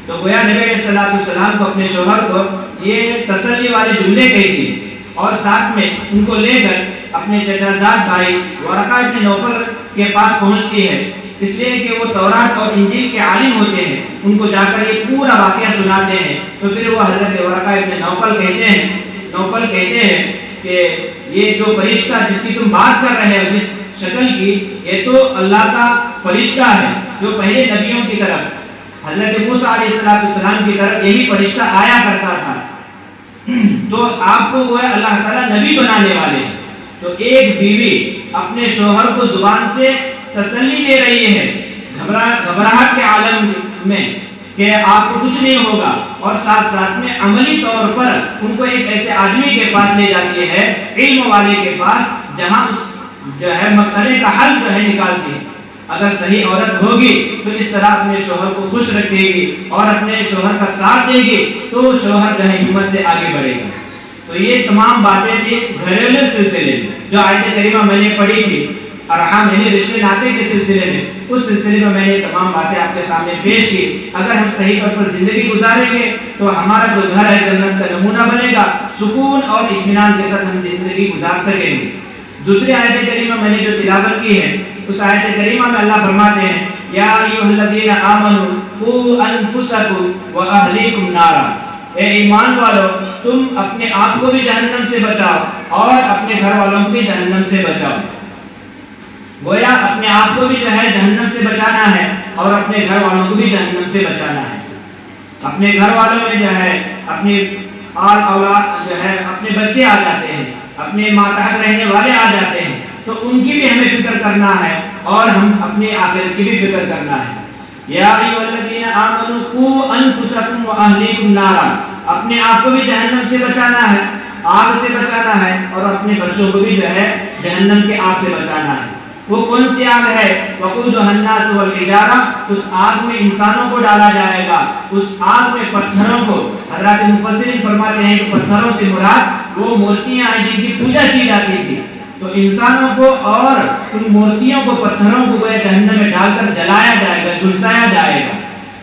تو گویا نبی علیہ الصلوۃ والسلام کو اپنے شوہر کو یہ تسلی والے جملے کہتی اور ساتھ میں ان کو لے کر اپنے چچا زاد بھائی ورقہ بن نوفل کے پاس پہنچتی ہے، اس لیے کہ وہ تورات اور انجیل کے عالم ہوتے ہیں، ان کو جا کر یہ پورا واقعہ سناتے ہیں۔ تو پھر وہ حضرت ورقہ بن نوفل کہتے ہیں کہ یہ جو فرشتہ جس کی تم بات کر رہے ہو، جس شکل کی، یہ تو اللہ کا فرشتہ ہے جو پہلے نبیوں کی طرف حضرت موسیٰ علیہ السلام کی طرف یہی فرشتہ آیا کرتا تھا، تو آپ کو وہ اللہ تعالیٰ نبی بنانے والے ہیں۔ تو ایک بیوی اپنے شوہر کو زبان سے تسلی دے رہی ہے گھبراہٹ کے عالم میں کہ آپ کو کچھ نہیں ہوگا، اور ساتھ ساتھ میں عملی طور پر ان کو ایک ایسے آدمی کے پاس لے جاتی ہے، علم والے کے پاس، جہاں اس جو ہے مسئلے کا حل جو ہے نکالتی ہے۔ اگر صحیح عورت ہوگی تو اس طرح اپنے شوہر کو خوش رکھے گی اور اپنے شوہر کا ساتھ دے گی تو شوہر جو ہے ہمت سے آگے بڑھے گا۔ تو یہ تمام باتیں تھی گھریلو سلسلے میں جو آیت کریمہ میں نے پڑھی تھی، ارحام یعنی رشتے ناطے کے سلسلے میں، اس سلسلے میں نے تمام باتیں آپ کے سامنے پیش کی۔ اگر ہم صحیح طور پر زندگی گزاریں گے تو ہمارا جو گھر ہے جنت کا نمونہ بنے گا، سکون اور اطمینان کے ساتھ ہم زندگی گزار سکیں گے۔ دوسری آیت کریمہ میں نے جو تلاوت کی ہے، اس آیت کریمہ میں اللہ فرماتے ہیں یا ایھا الذین آمنوا قوا انفسکم واہلیکم نارا، اے ایمان والو تم اپنے آپ کو بھی جہنم سے بچاؤ اور اپنے گھر والوں کو بھی جہنم سے بچاؤ۔ گویا اپنے آپ کو بھی جو ہے جہنم سے بچانا ہے اور اپنے گھر والوں کو بھی جہنم سے بچانا ہے۔ اپنے گھر والوں میں جو ہے اپنی اولاد جو ہے اپنے بچے آ جاتے ہیں، اپنے ماتحت رہنے والے آ جاتے ہیں، تو ان کی بھی ہمیں فکر کرنا ہے اور ہم اپنے آخرت کی بھی فکر کرنا ہے۔ یا ایھا الذین آمنوا قوا انفسکم واہلیکم نارا، اپنے آپ کو بھی جہنم سے بچانا ہے، آگ سے بچانا ہے، اور اپنے بچوں کو بھی جو ہے جہنم کے آگ سے بچانا ہے۔ وہ کون سی آگ ہے؟ وقودھا الناس والحجارہ، اس آگ میں انسانوں کو ڈالا جائے گا، اس آگ میں پتھروں کو۔ حضرات مفسرین فرماتے ہیں کہ پتھروں سے مراد وہ مورتیاں ہیں جن کی پوجا کی جاتی تھی، تو انسانوں کو اور ان مورتیوں کو، پتھروں کو جہنم میں ڈال کر جلایا جائے گا، جھلسایا جائے گا۔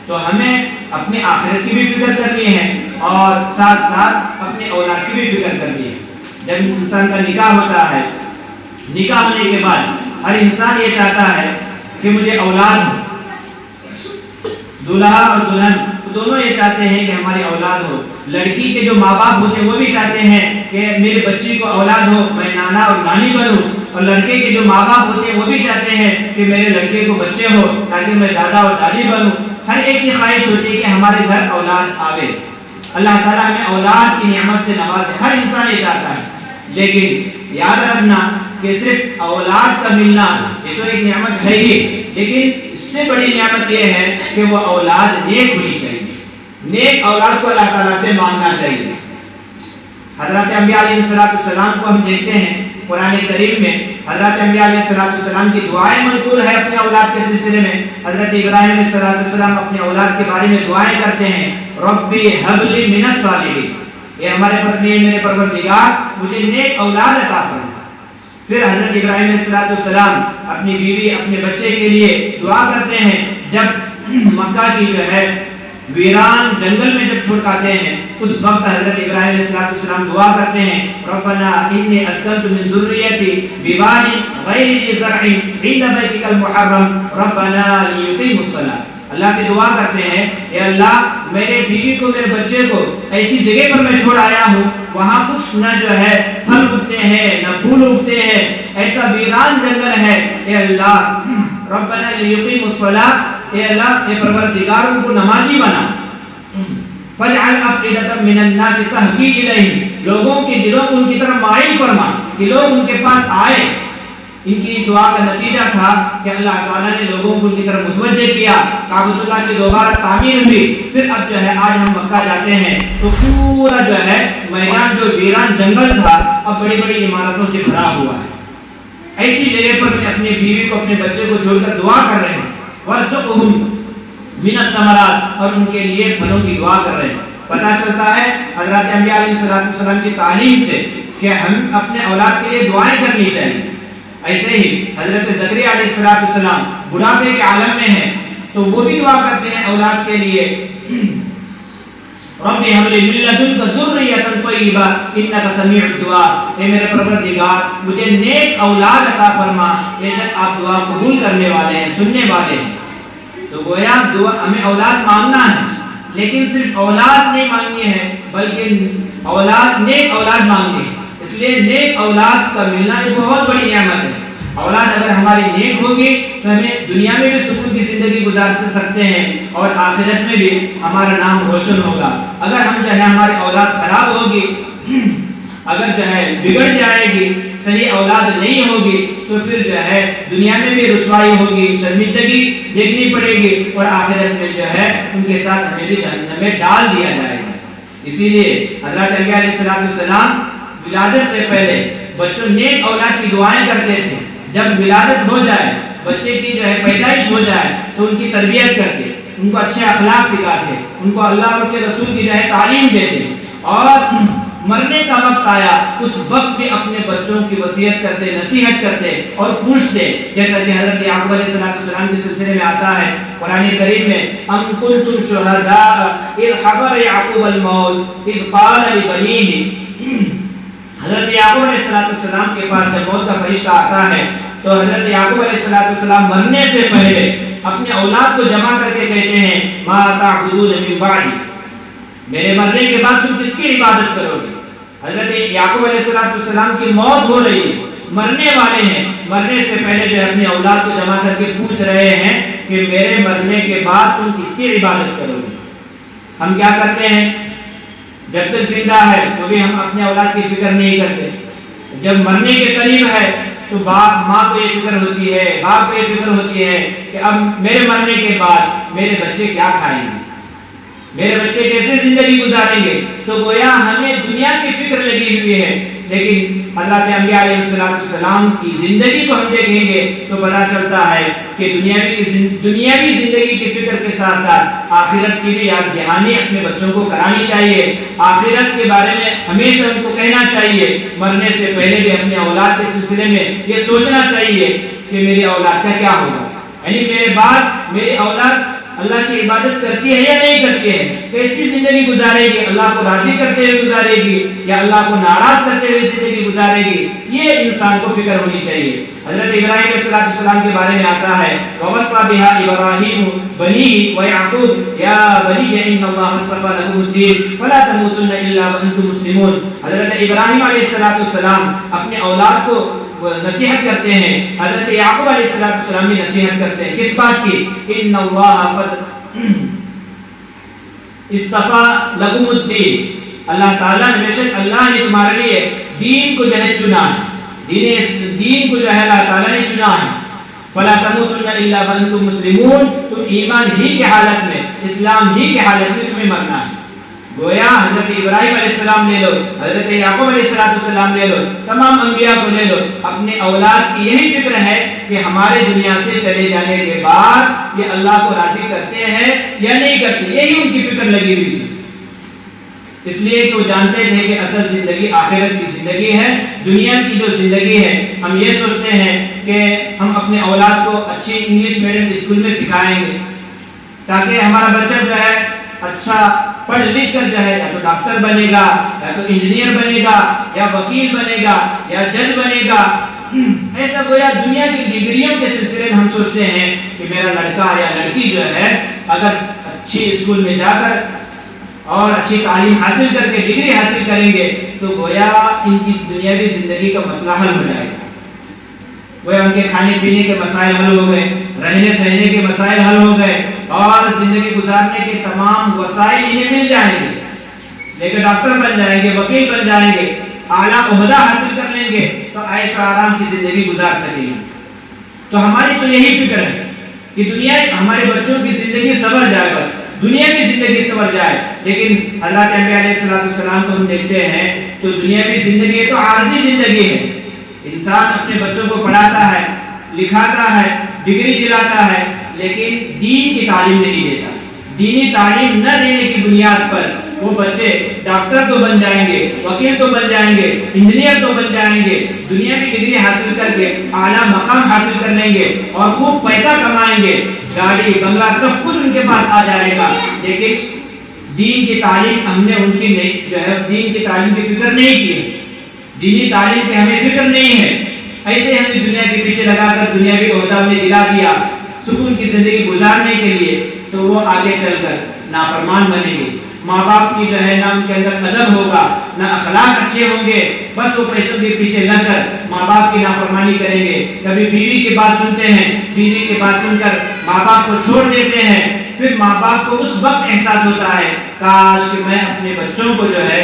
تو ہمیں اپنے آخرت کی بھی فکر کرنی ہے اور ساتھ ساتھ اپنے اولاد کی بھی فکر کرنی ہے۔ جب انسان کا نکاح ہوتا ہے، نکاح ہونے کے بعد ہر انسان یہ چاہتا ہے کہ مجھے اولاد ہو، دولہا اور دلہن دونوں یہ چاہتے ہیں کہ ہماری اولاد ہو۔ لڑکی کے جو ماں باپ ہوتے ہیں وہ بھی چاہتے ہیں کہ میری بچی کو اولاد ہو، میں نانا اور نانی بنوں، اور لڑکے کے جو ماں باپ ہوتے ہیں وہ بھی چاہتے ہیں کہ میرے لڑکے کو بچے ہو تاکہ میں دادا اور دادی بنوں۔ ہر ایک کی خواہش ہوتی ہے کہ ہمارے گھر اولاد آوے، اللہ تعالیٰ ہمیں اولاد کی نعمت سے نوازے، ہر انسان یہ چاہتا ہے۔ لیکن یاد رکھنا کہ صرف اولاد کا ملنا یہ تو ایک نعمت ہے ہی، لیکن اس سے بڑی نعمت یہ ہے کہ وہ اولاد نیک ہونی چاہیے، نیک اولاد کو اللہ تعالیٰ سے مانگنا چاہیے۔ حضرت انبیاء علیہ السلام کو ہم دیکھتے ہیں قرآن کریم میں حضرت انبیاء علیہ السلام کی دعائیں منقول ہے اپنے اولاد کے سلسلے میں. حضرت ابراہیم علیہ السلام اپنے اولاد کے بارے میں دعائیں کرتے ہیں, ربی ہب لی من الصالحین, اے ہمارے میرے پروردگار مجھے نیک اولاد عطا فرما. پھر حضرت ابراہیم علیہ السلام اپنی بیوی اپنے بچے کے لیے دعا کرتے ہیں. جب مکہ کی جو ہے ویران جنگل میں جب چھڑکاتے ہیں اس وقت حضرت ابراہیم علیہ السلام دعا کرتے ہیں, ربنا انی اسکنت من ذریتی بواد غیر ذی زرع عند بیتک المحرم ربنا لیقیموا الصلاۃ. اللہ سے دعا کرتے ہیں, اے اللہ میرے بیوی کو میرے بچے کو ایسی جگہ پر میں چھوڑ آیا ہوں وہاں کچھ نہ جو ہے پھل اگتے ہیں نہ پھول اگتے ہیں, ایسا ویران جنگل ہے. اے اللہ ربنا لیقیموا الصلاۃ, اے اللہ اے پروردگار ان کو نمازی بنا. فاجعل افئدة من الناس تهوی الیہم, لوگوں کے دلوں کو ان کی طرف مائل فرما کہ لوگ ان کے پاس آئے. ان کی دعا کا نتیجہ تھا کہ اللہ تعالیٰ نے لوگوں کو ان کی طرف متوجہ کیا. کعبۃ اللہ کی دوبارہ تعمیر ہوئی. پھر اب جو ہے آج ہم مکہ جاتے ہیں تو پورا جو ہے میدان جو ویران جنگل تھا اب بڑی بڑی عمارتوں سے بھرا ہوا ہے. ایسی جگہ پر میں اپنے بیوی کو اپنے بچے کو چھوڑ کر دعا کر رہے ہیں, وارزقہم من الثمرات, اور ان کے لیے پھلوں کی دعا کر رہے ہیں. پتہ چلتا ہے حضرت انبیاء علیہ السلام کی تعلیم سے کہ ہم اپنے اولاد کے لیے دعائیں کرنی چاہیے. ایسے ہی حضرت زکریا علیہ السلام بڑھاپے کے عالم میں ہیں تو وہ بھی دعا کرتے ہیں اولاد کے لیے, رب ہب لی من لدنک ذریۃ طیبہ انک سمیع الدعاء, اے میرے پروردگار مجھے نیک اولاد عطا فرما, بے شک آپ دعا قبول کرنے والے ہیں, سننے والے ہیں. تو گویا دعا ہمیں اولاد مانگنا ہے, لیکن صرف اولاد نہیں مانگنی ہے بلکہ اولاد نیک اولاد مانگنی ہے. اس لیے نیک اولاد کا ملنا ایک بہت بڑی نعمت ہے. اولاد اگر ہماری نیک ہوگی تو ہمیں دنیا میں بھی سکون کی زندگی گزار سکتے ہیں اور آخرت میں بھی ہمارا نام روشن ہوگا. اگر ہم جو ہے ہماری اولاد خراب ہوگی, اگر جو ہے بگڑ جائے گی, صحیح اولاد نہیں ہوگی تو پھر جو ہے دنیا میں بھی رسوائی ہوگی, شرمندگی دیکھنی پڑے گی اور آخرت میں جو ہے ان کے ساتھ ہمیں بھی جہنم میں ڈال دیا جائے گا. اسی لیے حضرت انبیاء علیہ السلام ولادت سے پہلے بچوں نیک اولاد کی دعائیں کرتے تھے. جب ولادت ہو جائے, بچے کی جو ہے پیدائش ہو جائے تو ان کی تربیت کرتے, ان کو اچھے اخلاق سکھاتے, ان کو اللہ اور کے رسول کی جو ہے تعلیم دیتے, اور مرنے کا وقت آیا اس وقت بھی اپنے بچوں کی وصیت کرتے, نصیحت کرتے اور پوچھتے. جیسا کہ حضرت یعقوب علیہ السلام کے سلسلے میں آتا ہے قرآن کریم میں, ام کنتم شہداء اذ حضر یعقوب الموت اذ قال لبنیہ. حضرت یعقوب علیہ السلام کے پاس جب موت کا فرشتہ آتا ہے تو حضرت یعقوب علیہ السلام مرنے سے پہلے اپنے اولاد کو جمع کر کے کہتے ہیں, ما تعبدون من بعدی, میرے مرنے کے بعد تم کس کی عبادت کرو گے. حضرت یعقوب علیہ السلام کی موت ہو رہی ہے, مرنے والے ہیں, مرنے سے پہلے جو اپنے اولاد کو جمع کر کے پوچھ رہے ہیں کہ میرے مرنے کے بعد تم کس کی عبادت کرو گے. ہم کیا کرتے ہیں, جب تک زندہ ہے تو بھی ہم اپنے اولاد کی فکر نہیں کرتے, جب مرنے کے قریب ہے تو ماں کو یہ فکر ہوتی ہے, باپ کو یہ فکر ہوتی ہے کہ اب میرے مرنے کے بعد میرے بچے کیا کھائیں گے, میرے بچے کیسے زندگی گزاریں گے. تو گویا ہمیں دنیا کی فکر لگی ہوئی ہے, لیکن حضرت انبیاء علیہ السلام کی زندگی کو ہم دیکھیں گے تو پتہ چلتا ہے کہ دنیاوی زندگی کی فکر کے ساتھ ساتھ آخرت کی بھی یاد دہانی اپنے بچوں کو کرانی چاہیے. آخرت کے بارے میں ہمیشہ ان کو کہنا چاہیے, مرنے سے پہلے بھی اپنے اولاد کے سلسلے میں یہ سوچنا چاہیے کہ میری اولاد کا کیا ہوگا, یعنی میرے بعد میری اولاد اللہ کی عبادت کرتی ہے یا نہیں کرتی ہے, کیسی زندگی گزارے گی, اللہ کو راضی کرتے ہوئے گزارے گی یا اللہ کو ناراض کرتے ہوئے زندگی گزارے گی. یہ انسان کو فکر ہونی چاہیے. حضرت ابراہیم علیہ السلام کے بارے میں آتا ہے, وَوَصَّى بِهَا إِبْرَاهِيمُ بَنِيهِ وَيَعْقُوبُ يَا بَنِيَّ إِنَّ اللَّهَ اصْطَفَى لَكُمُ الدِّينَ فَلَا تَمُوتُنَّ إِلَّا وَأَنْتُمْ مُسْلِمُونَ. حضرت ابراہیم علیہ السلام اپنے اولاد کو نصیحت کرتے ہیں, حضرت یعقوب علیہ السلام بھی نصیحت کرتے ہیں. کس بات کی, ان اللہ قد اصطفى لکم الدین, اللہ تعالیٰ نے, بے شک اللہ نے تمہارے لیے دین کو جو ہے چنا ہے, دین کو جو ہے اللہ تعالیٰ نے چنا ہے. فلا تموتن الا وانتم مسلمون, تم ایمان ہی کی حالت میں, اسلام ہی کی حالت میں تمہیں مرنا ہے. گویا حضرت ابراہیم علیہ السلام لے لو، حضرت یعقوب علیہ السلام لے لو، تمام انبیاء کو لے لو، اپنے اولاد کی یہی فکر ہے کہ ہمارے دنیا سے چلے جانے کے بعد یہ اللہ کو راضی کرتے ہیں یا نہیں کرتے، یہی ان کی فکر لگی ہوئی تھی۔ اس لیے کہ وہ جانتے تھے کہ اصل زندگی آخرت کی زندگی ہے، دنیا کی جو زندگی ہے ہم یہ سوچتے ہیں کہ ہم اپنے اولاد کو اچھی انگلش میڈیم اسکول میں سکھائیں گے تاکہ ہمارا بچہ جو ہے اچھا پڑھ لکھ کر جو ہے یا تو ڈاکٹر بنے گا یا تو انجینئر بنے گا یا وکیل بنے گا یا جج بنے گا۔ ایسا گویا دنیا کی ڈگریوں کے سلسلے میں ہم سوچتے ہیں کہ میرا لڑکا یا لڑکی جو ہے اگر اچھی اسکول میں جا کر اور اچھی تعلیم حاصل کر کے ڈگری حاصل کریں گے تو گویا ان کی دنیاوی زندگی کا مسئلہ حل ہو جائے گا، گویا ان کے کھانے پینے کے مسائل حل ہو گئے، رہنے سہنے کے مسائل حل ہو گئے اور زندگی گزارنے کے تمام وسائل انہیں مل جائیں گے، اس لیے کہ ڈاکٹر بن جائیں گے، وکیل بن جائیں گے، اعلیٰ عہدہ حاصل کر لیں گے تو عیش و آرام کی زندگی گزار سکیں گے۔ تو ہماری تو یہی فکر ہے کہ دنیا ہمارے بچوں کی زندگی سنور جائے، بس دنیا کی زندگی سنور جائے، لیکن اللہ کے انبیاء علیہ السلام کو ہم دیکھتے ہیں تو دنیا کی زندگی تو عارضی زندگی ہے۔ انسان اپنے بچوں کو پڑھاتا ہے، لکھاتا ہے، ڈگری دلاتا ہے، لیکن دین کی تعلیم نہیں دیتا۔ دینی تعلیم نہ دینے کی بنیاد پر وہ بچے ڈاکٹر تو بن جائیں گے، وکیل تو بن جائیں گے، انجینئر تو بن جائیں گے، دنیا کی ڈگری حاصل کر کے اعلیٰ مقام حاصل کر لیں گے اور خوب پیسہ کمائیں گے، گاڑی بنگلہ سب کچھ ان کے پاس آ جائے گا، لیکن دین کی تعلیم ہم نے ان کی نہیں جو ہے دین کی تعلیم کی فکر نہیں کی، دینی تعلیم کی ہمیں فکر نہیں ہے، ایسے ہم نے دنیا کے پیچھے لگا کر دنیاوی عہدہ میں دلا دیا سکون کی زندگی گزارنے کے لیے، تو وہ آگے چل کر نافرمان بنیں گے۔ ماں باپ کی جو ہے نہ ان کے اندر ادب ہوگا، نہ اخلاق اچھے ہوں گے، بس وہ پیسوں کے پیچھے لگ کر ماں باپ کی نافرمانی کریں گے۔ کبھی بیوی کی بات سنتے ہیں، بیوی کی بات سن کر ماں باپ کو چھوڑ دیتے ہیں، پھر ماں باپ کو اس وقت احساس ہوتا ہے کاش کہ میں اپنے بچوں کو جو ہے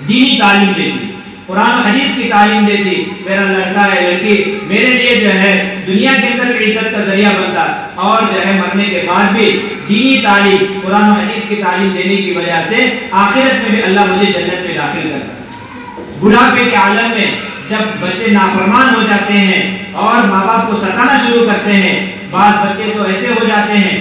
دینی تعلیم دیتی، قرآن و حدیث کی تعلیم دیتی، میرا لڑکا ہے لڑکی میرے لیے جو ہے دنیا کے اندر بھی عزت کا ذریعہ بنتا، اور جو ہے مرنے کے بعد بھی دینی تعلیم قرآن و حدیث کی تعلیم دینے کی وجہ سے آخرت میں بھی اللہ مجھے جنت میں داخل کرتا۔ بڑھاپے کے عالم میں جب بچے نافرمان ہو جاتے ہیں اور ماں باپ کو ستانا شروع کرتے ہیں، بعض بچے تو ایسے ہو جاتے ہیں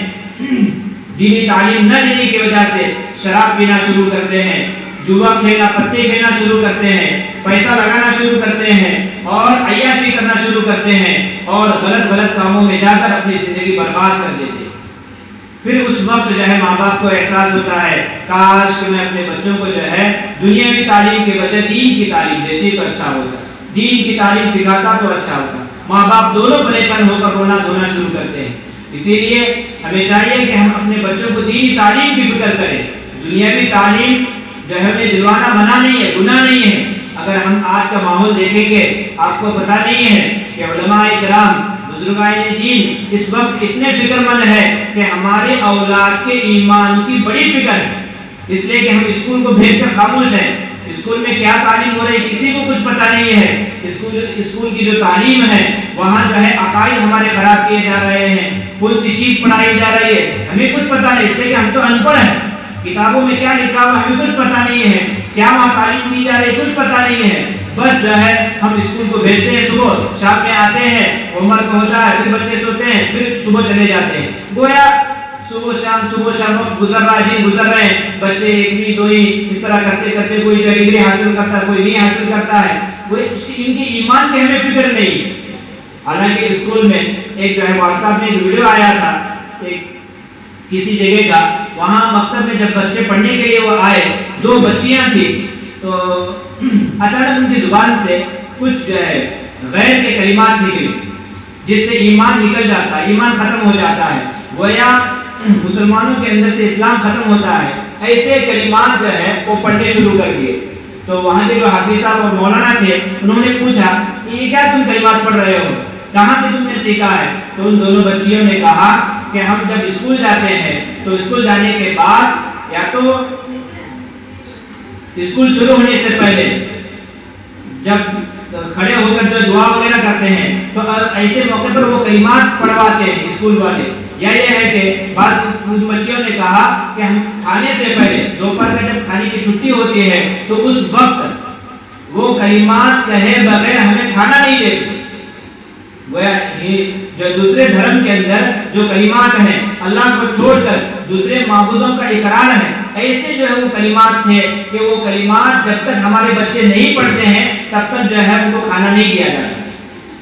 دینی تعلیم نہ دینے کی وجہ سے شراب پینا شروع کرتے ہیں، جوا کھیلنا، پتے کھیلنا شروع کرتے ہیں، پیسہ لگانا شروع کرتے ہیں اور عیاشی کرنا شروع کرتے ہیں اور غلط غلط کاموں میں جا کر اپنی زندگی برباد کر دیتے ہیں۔ پھر اس وقت جو ہے ماں باپ کو احساس ہوتا ہے کاش کہ میں اپنے بچوں کو جو ہے دنیاوی تعلیم کے بجائے دین کی تعلیم دیتی تو اچھا ہوتا، دین کی تعلیم سکھاتا تو اچھا ہوتا۔ ماں باپ دونوں پریشان ہو کر رونا دھونا شروع کرتے ہیں۔ اسی لیے ہمیں چاہیے کہ ہم اپنے بچوں کو دینی تعلیم کی فکر کریں۔ دنیاوی تعلیم جو ہے ہمیں دلوانا منع نہیں ہے، گناہ نہیں ہے۔ اگر ہم آج کا ماحول دیکھیں گے آپ کو پتہ نہیں ہے کہ علماء کرام بزرگان دین اس وقت اتنے فکر مند ہے کہ ہمارے اولاد کے ایمان کی بڑی فکر ہے، اس لیے کہ ہم اسکول کو بھیج کر خاموش ہیں۔ اسکول میں کیا تعلیم ہو رہی ہے کسی کو کچھ پتہ نہیں ہے۔ اسکول کی جو تعلیم ہے وہاں جو ہے عقائد ہمارے خراب کیے جا رہے ہیں، کون سی چیز پڑھائی جا رہی ہے ہمیں کچھ پتہ نہیں، اس لیے کہ ہم تو ان پڑھ ہیں۔ کتابوں میں کیا لکھا ہوا ہمیں کچھ پتہ نہیں ہے، کیا وہاں تعلیم دی جا رہی ہے کچھ پتہ نہیں ہے۔ بس جو ہے ہم اسکول کو بھیجتے ہیں، صبح شام میں آتے ہیں، ہوم ورک ہوتا ہے، پھر بچے سوتے ہیں، پھر صبح چلے جاتے ہیں۔ گویا صبح شام وقت گزر رہا ہے، دن گزر رہے ہیں، بچے ایکویں دوئیں اس طرح کرتے کرتے کوئی ڈگری حاصل کرتا ہے، کوئی نہیں حاصل کرتا ہے، کوئی ان کی ایمان کی ہمیں فکر نہیں۔ حالانکہ اسکول میں ایک جو ہے واٹس ایپ میں ایک ویڈیو آیا تھا ایک کسی جگہ کا، وہاں مکتب میں جب بچے پڑھنے کے لیے وہ آئے، دو بچیاں تھیں، تو اچانک ان کی زبان سے کچھ جو ہے غیر کے کلمات نکلے جس سے ایمان نکل جاتا ہے، ایمان ختم ہو جاتا ہے، گویا مسلمانوں کے اندر سے اسلام ختم ہوتا ہے۔ ایسے کلمات جو ہے وہ پڑھنے شروع کر دیے، تو وہاں کے جو حافظ صاحب اور مولانا تھے انہوں نے پوچھا کہ یہ کیا تم کلمات پڑھ رہے ہو، کہاں سے تم نے سیکھا ہے؟ تو ان دونوں بچیوں نے کہا کہ ہم جب اسکول جاتے ہیں تو اسکول جانے کے بعد یا تو اسکول شروع ہونے سے پہلے جب کھڑے ہو کر جو دعا وغیرہ کرتے ہیں تو ایسے موقع پر وہ کلمات پڑھواتے ہیں اسکول والے. یا یہ ہے کہ بعض کچھ بچوں نے کہا کہ ہم کھانے سے پہلے دوپہر میں جب کھانے کی چھٹی ہوتی ہے تو اس وقت وہ کلمات کہے بغیر ہمیں کھانا نہیں دیتے. جو دوسرے دھرم کے اندر جو کلمات ہیں اللہ کو چھوڑ کر دوسرے معبودوں کا اقرار ہے، ایسے جو ہے وہ کلمات تھے کہ وہ کلمات جب تک ہمارے بچے نہیں پڑھتے ہیں تب تک جو ہے ان کو کھانا نہیں دیا جاتا.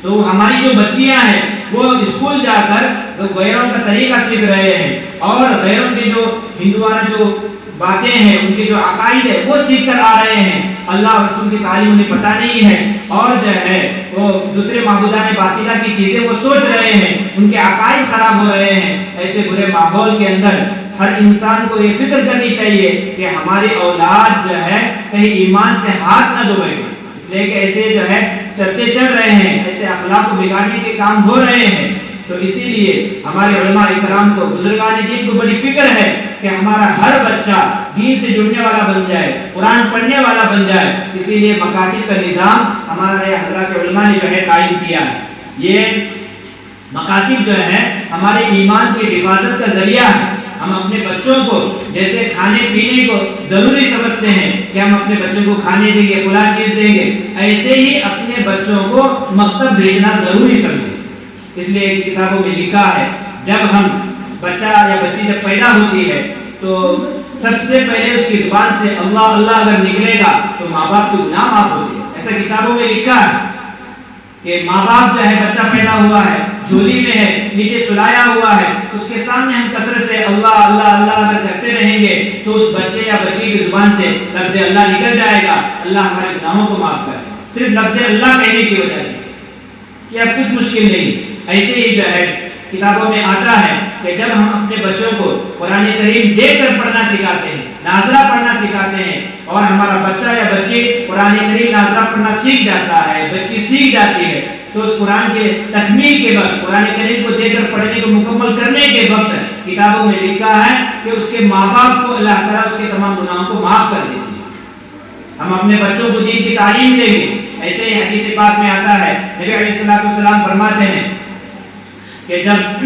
تو ہماری جو بچیاں ہیں وہ اسکول جا کر غیروں کا طریقہ سیکھ رہے ہیں اور غیروں کے جو ہندوانہ جو باتیں ہیں ان کے جو عقائد ہے وہ سیکھ کر آ رہے ہیں. اللہ اور رسول کی تعلیم انہیں پتہ نہیں ہے اور جو ہے وہ دوسرے معبودان باطلہ کی چیزیں وہ سوچ رہے ہیں، ان کے عقائد خراب ہو رہے ہیں. ایسے برے ماحول کے اندر ہر انسان کو یہ فکر کرنی چاہیے کہ ہماری اولاد جو ہے کہیں ایمان سے ہاتھ نہ دھوئے، اس لیے کہ ایسے جو ہے چرچے چل رہے ہیں، ایسے اخلاق کو بگاڑنے کے کام ہو رہے ہیں. تو اسی لیے ہمارے علماء کرام کو بزرگان دین کو بڑی فکر ہے کہ ہمارا ہر بچہ دین سے جڑنے والا بن جائے، قرآن پڑھنے والا بن جائے. اسی لیے مکاتب کا نظام ہمارے حضرات علماء نے جو ہے قائم کیا ہے. یہ مکاتب جو ہے ہمارے ایمان کی حفاظت کا ذریعہ ہے. ہم اپنے بچوں کو جیسے کھانے پینے کو ضروری سمجھتے ہیں کہ ہم اپنے بچوں کو کھانے دیں گے، فلاں چیز دیں گے، ایسے ہی اپنے بچوں کو مکتب بھیجنا ضروری سمجھیں. اس لیے کتابوں میں لکھا ہے جب ہم بچہ یا بچی جب پیدا ہوتی ہے تو سب سے پہلے اس کی زبان سے اللہ اللہ اگر نکلے گا تو ماں باپ کی گناہ معاف ہوتی ہے. ایسا کتابوں میں لکھا ہے کہ ماں باپ جو ہے بچہ پیدا ہوا ہے، جھولی میں ہے، نیچے سلایا ہوا ہے، اس کے سامنے ہم کثرت سے اللہ اللہ اللہ اگر کرتے رہیں گے تو اس بچے یا بچی کی زبان سے لفظ اللہ نکل جائے گا. اللہ ہمارے گناہوں کو معاف کرے صرف لفظ اللہ کہنے کی وجہ سے. یہ اب کچھ مشکل نہیں. ایسے ہی جو ہے کتابوں میں آتا ہے کہ جب ہم اپنے بچوں کو قرآن کریم دیکھ کر پڑھنا سکھاتے ہیں، ناظرہ پڑھنا سکھاتے ہیں اور ہمارا بچہ یا بچی قرآن کریم ناظرہ پڑھنا سیکھ جاتا ہے، بچی سیکھ جاتی ہے، تو اس قرآن کے تکمیل کے وقت قرآن کریم کو دیکھ کر پڑھنے کو مکمل کرنے کے وقت کتابوں میں لکھا ہے کہ اس کے ماں باپ کو اللہ تعالیٰ اس کے تمام گناہوں کو معاف کر دیتے ہیں. ہم اپنے بچوں کو دین کی تعلیم دیں گے. ایسے ہی حدیث پاک میں آتا ہے نبی علیہ الصلوۃ والسلام فرماتے ہیں کہ جب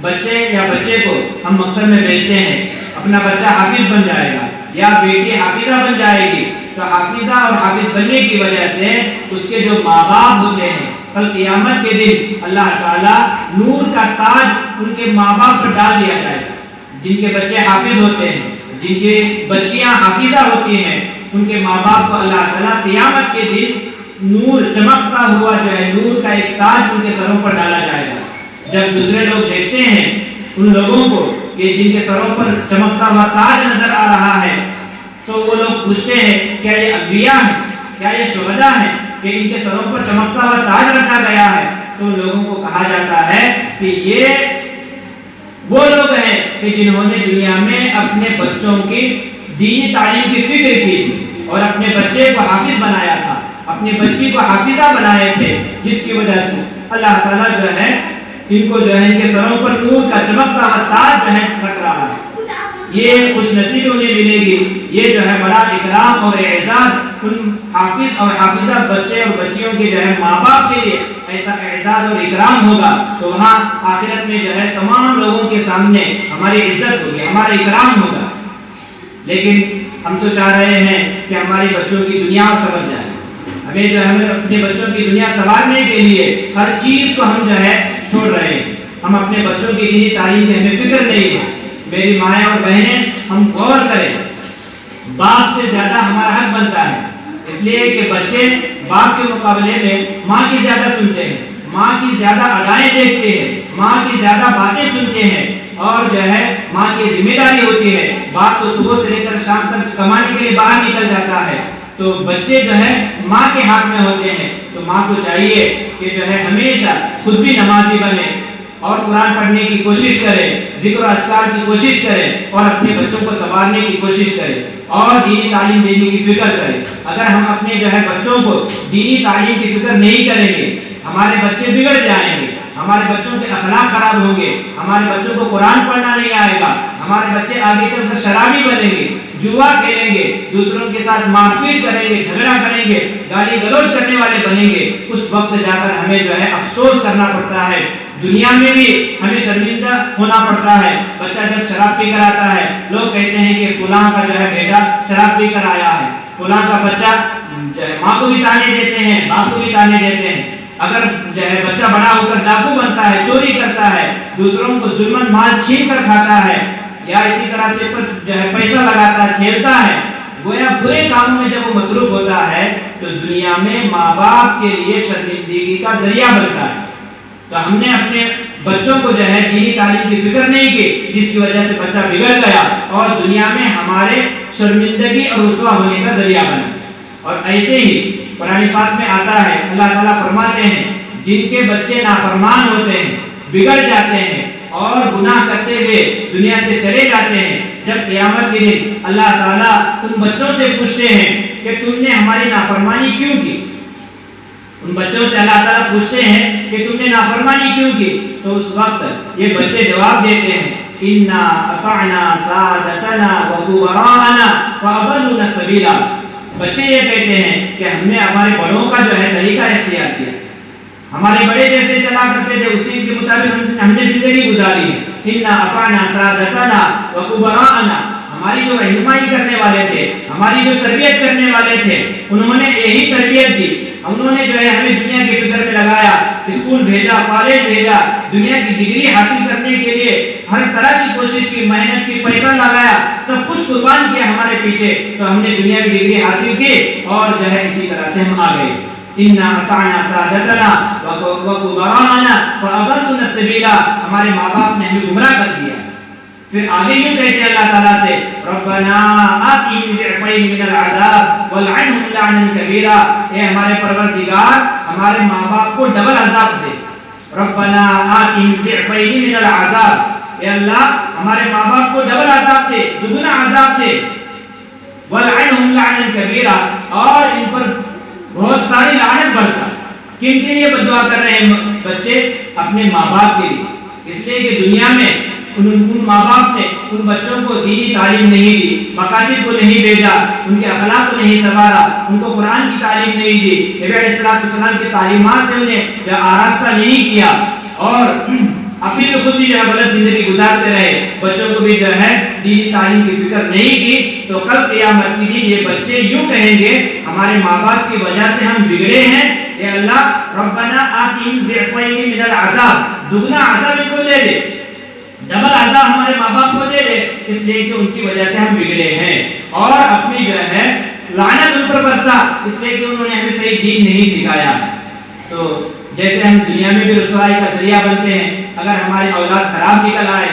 بچے یا بچے کو ہم مکتب میں بھیجتے ہیں، اپنا بچہ حافظ بن جائے گا یا بیٹی حافظہ بن جائے گی، تو حافظہ اور حافظ بننے کی وجہ سے اس کے جو ماں باپ ہوتے ہیں کل قیامت کے دن اللہ تعالیٰ نور کا تاج ان کے ماں باپ پر ڈال دیا جائے گا. جن کے بچے حافظ ہوتے ہیں، جن کی بچیاں حافظہ ہوتی ہیں، ان کے ماں باپ کو اللہ تعالیٰ قیامت کے دن نور چمکتا ہوا جو ہے نور کا ایک تاج ان کے سروں پر ڈالا جائے گا. جب دوسرے لوگ دیکھتے ہیں ان لوگوں کو کہ جن کے سروں پر چمکتا ہوا تاج نظر آ رہا ہے تو وہ لوگ پوچھتے ہیں کیا یہ انبیاء ہیں، کیا یہ شہداء ہیں کہ ان کے سروں پر چمکتا ہوا تاج رکھا گیا ہے؟ تو لوگوں کو کہا جاتا ہے کہ یہ وہ لوگ ہیں کہ جنہوں نے دنیا میں اپنے بچوں کی دینی تعلیم کی فکر کی تھی اور اپنے بچے کو حافظ بنایا تھا، اپنی بچی کو حافظہ بنائے تھے، جس کی وجہ سے اللہ تعالیٰ جو ہے ان کو جو ہے ان کے سروں پر نور کا چمکتا ہوا تاج جو ہے رکھ رہا ہے. یہ خوش نصیبی انہیں ملے گی. یہ جو ہے بڑا اکرام اور اعزاز ان حافظ اور حافظہ بچے اور بچیوں کے جو ہے ماں باپ کے لیے ایسا اعزاز اور اکرام ہوگا. تو وہاں آخرت میں جو ہے تمام لوگوں کے سامنے ہماری عزت ہوگی، ہمارا اکرام ہوگا. لیکن ہم تو چاہ رہے ہیں کہ ہمارے بچوں کی دنیا سمجھ جائے. ہمیں جو ہے اپنے بچوں کی دنیا سنوارنے کے لیے ہر چیز کو ہم جو ہے چھوڑ رہے ہیں. ہم اپنے بچوں کی دینی تعلیم کی ہمیں فکر نہیں ہے. میری مائیں اور بہنیں ہم غور کریں، باپ سے زیادہ ہمارا حق بنتا ہے. اس لیے کہ بچے باپ کے مقابلے میں ماں کی زیادہ سنتے ہیں، ماں کی زیادہ ادائیں دیکھتے ہیں، ماں کی زیادہ باتیں سنتے ہیں اور جو ہے ماں کی ذمہ داری ہوتی ہے. باپ تو صبح سے لے کر شام تک کمانے کے لیے باہر نکل جاتا ہے تو بچے جو ہے ماں کے ہاتھ میں ہوتے ہیں. تو ماں کو چاہیے کہ جو ہے ہمیشہ خود بھی نمازی بنے اور قرآن پڑھنے کی کوشش کرے، ذکر و اذکار کی کوشش کرے اور اپنے بچوں کو سنوارنے کی کوشش کرے اور دینی تعلیم دینے کی فکر کرے. اگر ہم اپنے جو ہے بچوں کو دینی تعلیم کی فکر نہیں کریں گے ہمارے بچے بگڑ جائیں گے، ہمارے بچوں کے اخلاق خراب ہوں گے، ہمارے بچوں کو قرآن پڑھنا نہیں آئے گا، ہمارے بچے آگے چل کر شرابی بنیں گے، جوا کھیلیں گے، دوسروں کے ساتھ مار پیٹ کریں گے، جھگڑا کریں گے، گالی گلوچ کرنے والے بنیں گے، اس وقت جا کر ہمیں جو ہے افسوس کرنا پڑتا ہے، دنیا میں بھی ہمیں شرمندہ ہونا پڑتا ہے۔ بچہ جب شراب پی کر آتا ہے، لوگ کہتے ہیں کہ فلاں کا جو ہے بیٹا شراب پی کر آیا ہے، فلاں کا بچہ ماں کو بھی تانے دیتے ہیں، باپ کو بھی تانے دیتے ہیں۔ اگر جو ہے بچہ بڑا ہو کر ڈاکو بنتا ہے، چوری کرتا ہے، دوسروں کو ظلمن مال چھین کر کھاتا ہے، یا اسی طرح سے جو ہے پیسہ لگاتا ہے، کھیلتا ہے، گویا برے کاموں میں جب وہ مصروف ہوتا ہے تو دنیا میں ماں باپ کے لیے شرمندگی کا ذریعہ بنتا ہے۔ تو ہم نے اپنے بچوں کو جو ہے دینی تعلیم کی فکر نہیں کی، جس کی وجہ سے بچہ بگڑ گیا اور دنیا میں ہمارے شرمندگی اور رسوا ہونے کا ذریعہ بنا۔ اور ایسے ہی قرآن پاک میں آتا ہے، اللہ تعالیٰ فرماتے ہیں جن کے بچے نافرمان ہوتے ہیں، بگڑ جاتے ہیں اور گناہ کرتے ہوئے دنیا سے چلے جاتے ہیں، جب قیامت کے دن اللہ تعالیٰ ان بچوں سے پوچھتے ہیں کہ تم نے ہماری نافرمانی کیوں کی، ان بچوں سے اللہ تعالیٰ پوچھتے ہیں کہ تم نے نافرمانی کیوں کی، تو اس وقت یہ بچے جواب دیتے ہیں اِنَّا أَطَعْنَا سَادَتَنَا وَكُبَرَاءَنَا فَأَضَلُّونَا السَّبِيلَ۔ بچے یہ کہتے ہیں کہ ہم نے ہمارے بڑوں کا جو ہے طریقہ اختیار کیا، ہمارے بڑے جیسے چلا کرتے تھے اسی کے مطابق ہم نے زندگی گزاری ہے۔ اِنَّا أَطَعْنَا سَادَتَنَا وَكُبَرَاءَنَا، ہماری جو رہنمائی کرنے والے تھے، ہماری جو تربیت کرنے والے تھے، انہوں نے یہی تربیت دی، انہوں نے جو ہے ہمیں دنیا کی فکر میں لگایا، اسکول بھیجا، کالج بھیجا، دنیا کی ڈگری حاصل کرنے کے لیے ہر طرح کی کوشش کی، محنت کی، پیسہ لگایا، سب کچھ قربان کیا ہمارے پیچھے، تو ہم نے دنیا کی ڈگری حاصل کی اور جو ہے اسی طرح سے ہم آ گئے۔ اِنَّا أَطَعْنَا سَادَتَنَا وَكُبَرَاءَنَا فَأَضَلُّونَا السَّبِيلَ، ہمارے ماں باپ نے ہمیں گمراہ کر دیا۔ پھر آگے یوں کہتے ہیں اللہ تعالیٰ سے ربنا آتِهِمْ ضِعْفَيْنِ مِنَ الْعَذَابِ وَالْعَنْهُمْ لَعْنًا كَبِيرًا، اے ہمارے پروردگار ہمارے ماں باپ کو ڈبل عذاب دے۔ ربنا آتِهِمْ ضِعْفَيْنِ مِنَ الْعَذَابِ، اے اللہ ہمارے ماں باپ کو ڈبل عذاب دے، دگنا عذاب دے۔ وَالْعَنْهُمْ لَعْنًا كَبِيرًا، اور ان پر بہت ساری لعنت برسا۔ کن کے لیے بد دعا کر رہے ہیں بچے؟ اپنے ماں باپ کے لیے، اس لیے کہ دنیا میں ان ماں باپ نے ان بچوں کو دینی تعلیم نہیں دی، مکاتب کو نہیں بھیجا، ان کے اخلاق کو نہیں سنوارا، ان کو قرآن کی تعلیم نہیں دی، نبی علیہ السلام کی تعلیمات سے انہیں آراستہ نہیں کیا، اور اپنی تو خود بھی جو ہے غلط زندگی گزارتے رہے، بچوں کو بھی جو ہے دینی تعلیم کی فکر نہیں کی، تو کل قیامت کے دن یہ بچے یوں کہیں گے ہمارے ماں باپ کی وجہ سے ہم بگڑے ہیں، اے اللہ ربنا آتِهِمْ ضِعْفَيْنِ مِنَ الْعَذَابِ، دگنا عذاب ان کو دے دے، ڈبل عذاب ہمارے ماں باپ کو دے دے، اس لیے کہ ان کی وجہ سے ہم بگڑے ہیں، اور اپنی جو ہے لعنت ان پر برسا، اس لیے کہ انہوں نے ہمیں صحیح دین نہیں سکھایا۔ تو جیسے ہم دنیا میں بھی رسوائی کا ذریعہ بنتے ہیں، اگر ہماری اولاد خراب نکل آئے،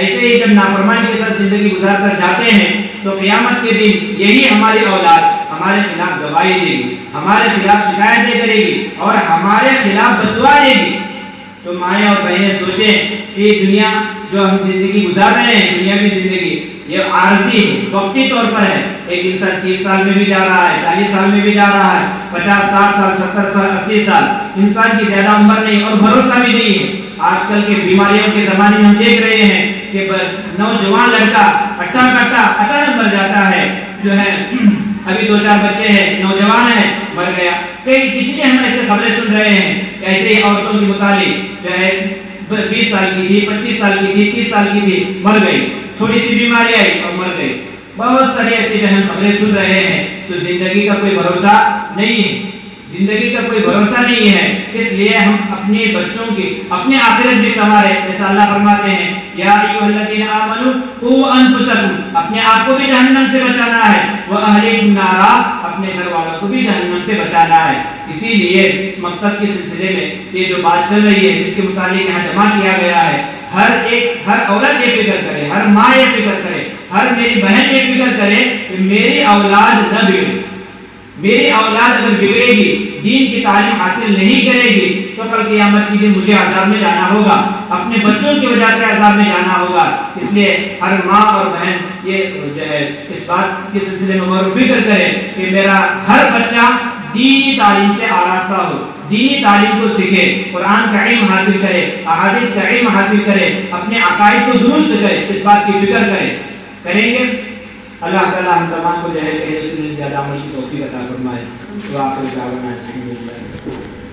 ایسے ہی جب نافرمانی کے ساتھ زندگی گزار کر جاتے ہیں تو قیامت کے دن یہی ہماری اولاد ہمارے خلاف گواہی دے گی، ہمارے خلاف شکایتیں کرے گی اور ہمارے خلاف بددعا دے گی۔ تو مائیں اور بہنیں سوچیں کہ دنیا جو ہم زندگی گزار رہے ہیں، دنیا کی زندگی یہ عارضی وقتی طور پر ہے، ایک انسان 30 سال میں بھی جا رہا ہے، 40 سال میں بھی جا رہا ہے، 50 60 سال 70 سال 80 سال، انسان کی زیادہ عمر نہیں اور بھروسہ بھی نہیں ہے۔ آج کل کے بیماریوں کے زمانے میں ہم دیکھ رہے ہیں کہ نوجوان لڑکا اٹھا کٹا اچانک مر جاتا ہے، جو ہے ابھی 2-4 بچے ہیں، نوجوان ہے، مر گیا۔ کتنے ہم ایسے خبریں سن رہے ہیں کہ ایسے ہی عورتوں کے متعلق جو ہے 20 سال کی تھی، 25 سال کی تھی، 30 سال کی تھی، مر گئی، تھوڑی سی بیماری آئی اور مر گئی۔ بہت ساری ایسی جو ہم خبریں سن رہے ہیں، تو زندگی کا کوئی بھروسہ نہیں ہے، زندگی کا کوئی بھروسہ نہیں ہے، اس لیے ہم اپنے بچوں کی اپنے آخرت بھی سنوارے، جیسا اللہ فرماتے ہیں یا ایھا الذین آمنوا قوا انفسکم، اپنے آپ کو بھی جہنم سے بچانا ہے، واہلکم نارا، اپنے گھر والوں کو بھی جہنم سے بچانا ہے۔ اسی لیے مکتب کے سلسلے میں یہ جو بات چل رہی ہے، جس کے متعلق یہاں جمع کیا گیا ہے، ہر عورت یہ فکر کرے، ہر ماں یہ فکر کرے، ہر میری بہن یہ فکر کرے کہ میری اولاد نہ بگڑے، میری اولاد اگر بگڑے گی، دین کی تعلیم حاصل نہیں کرے گی، تو کل قیامت کے دن مجھے عذاب میں جانا ہوگا، اپنے بچوں کی وجہ سے عذاب میں جانا ہوگا۔ اس لیے ہر ماں اور بہن یہ جو ہے اس بات کے سلسلے میں غور و فکر کرے کہ میرا ہر بچہ دینی تعلیم سے آراستہ ہو، دینی تعلیم کو سیکھے، قرآن کا علم حاصل کرے، احادیث کا علم حاصل کرے، اپنے عقائد کو درست کرے، اس بات کی فکر کرے۔ کریں گے اللہ تعالیٰ ہم تمام کو جو ہے کہ اس میں زیادہ عمل کی توفیق عطا فرمائے. وآخر دعوانا الحمدللہ.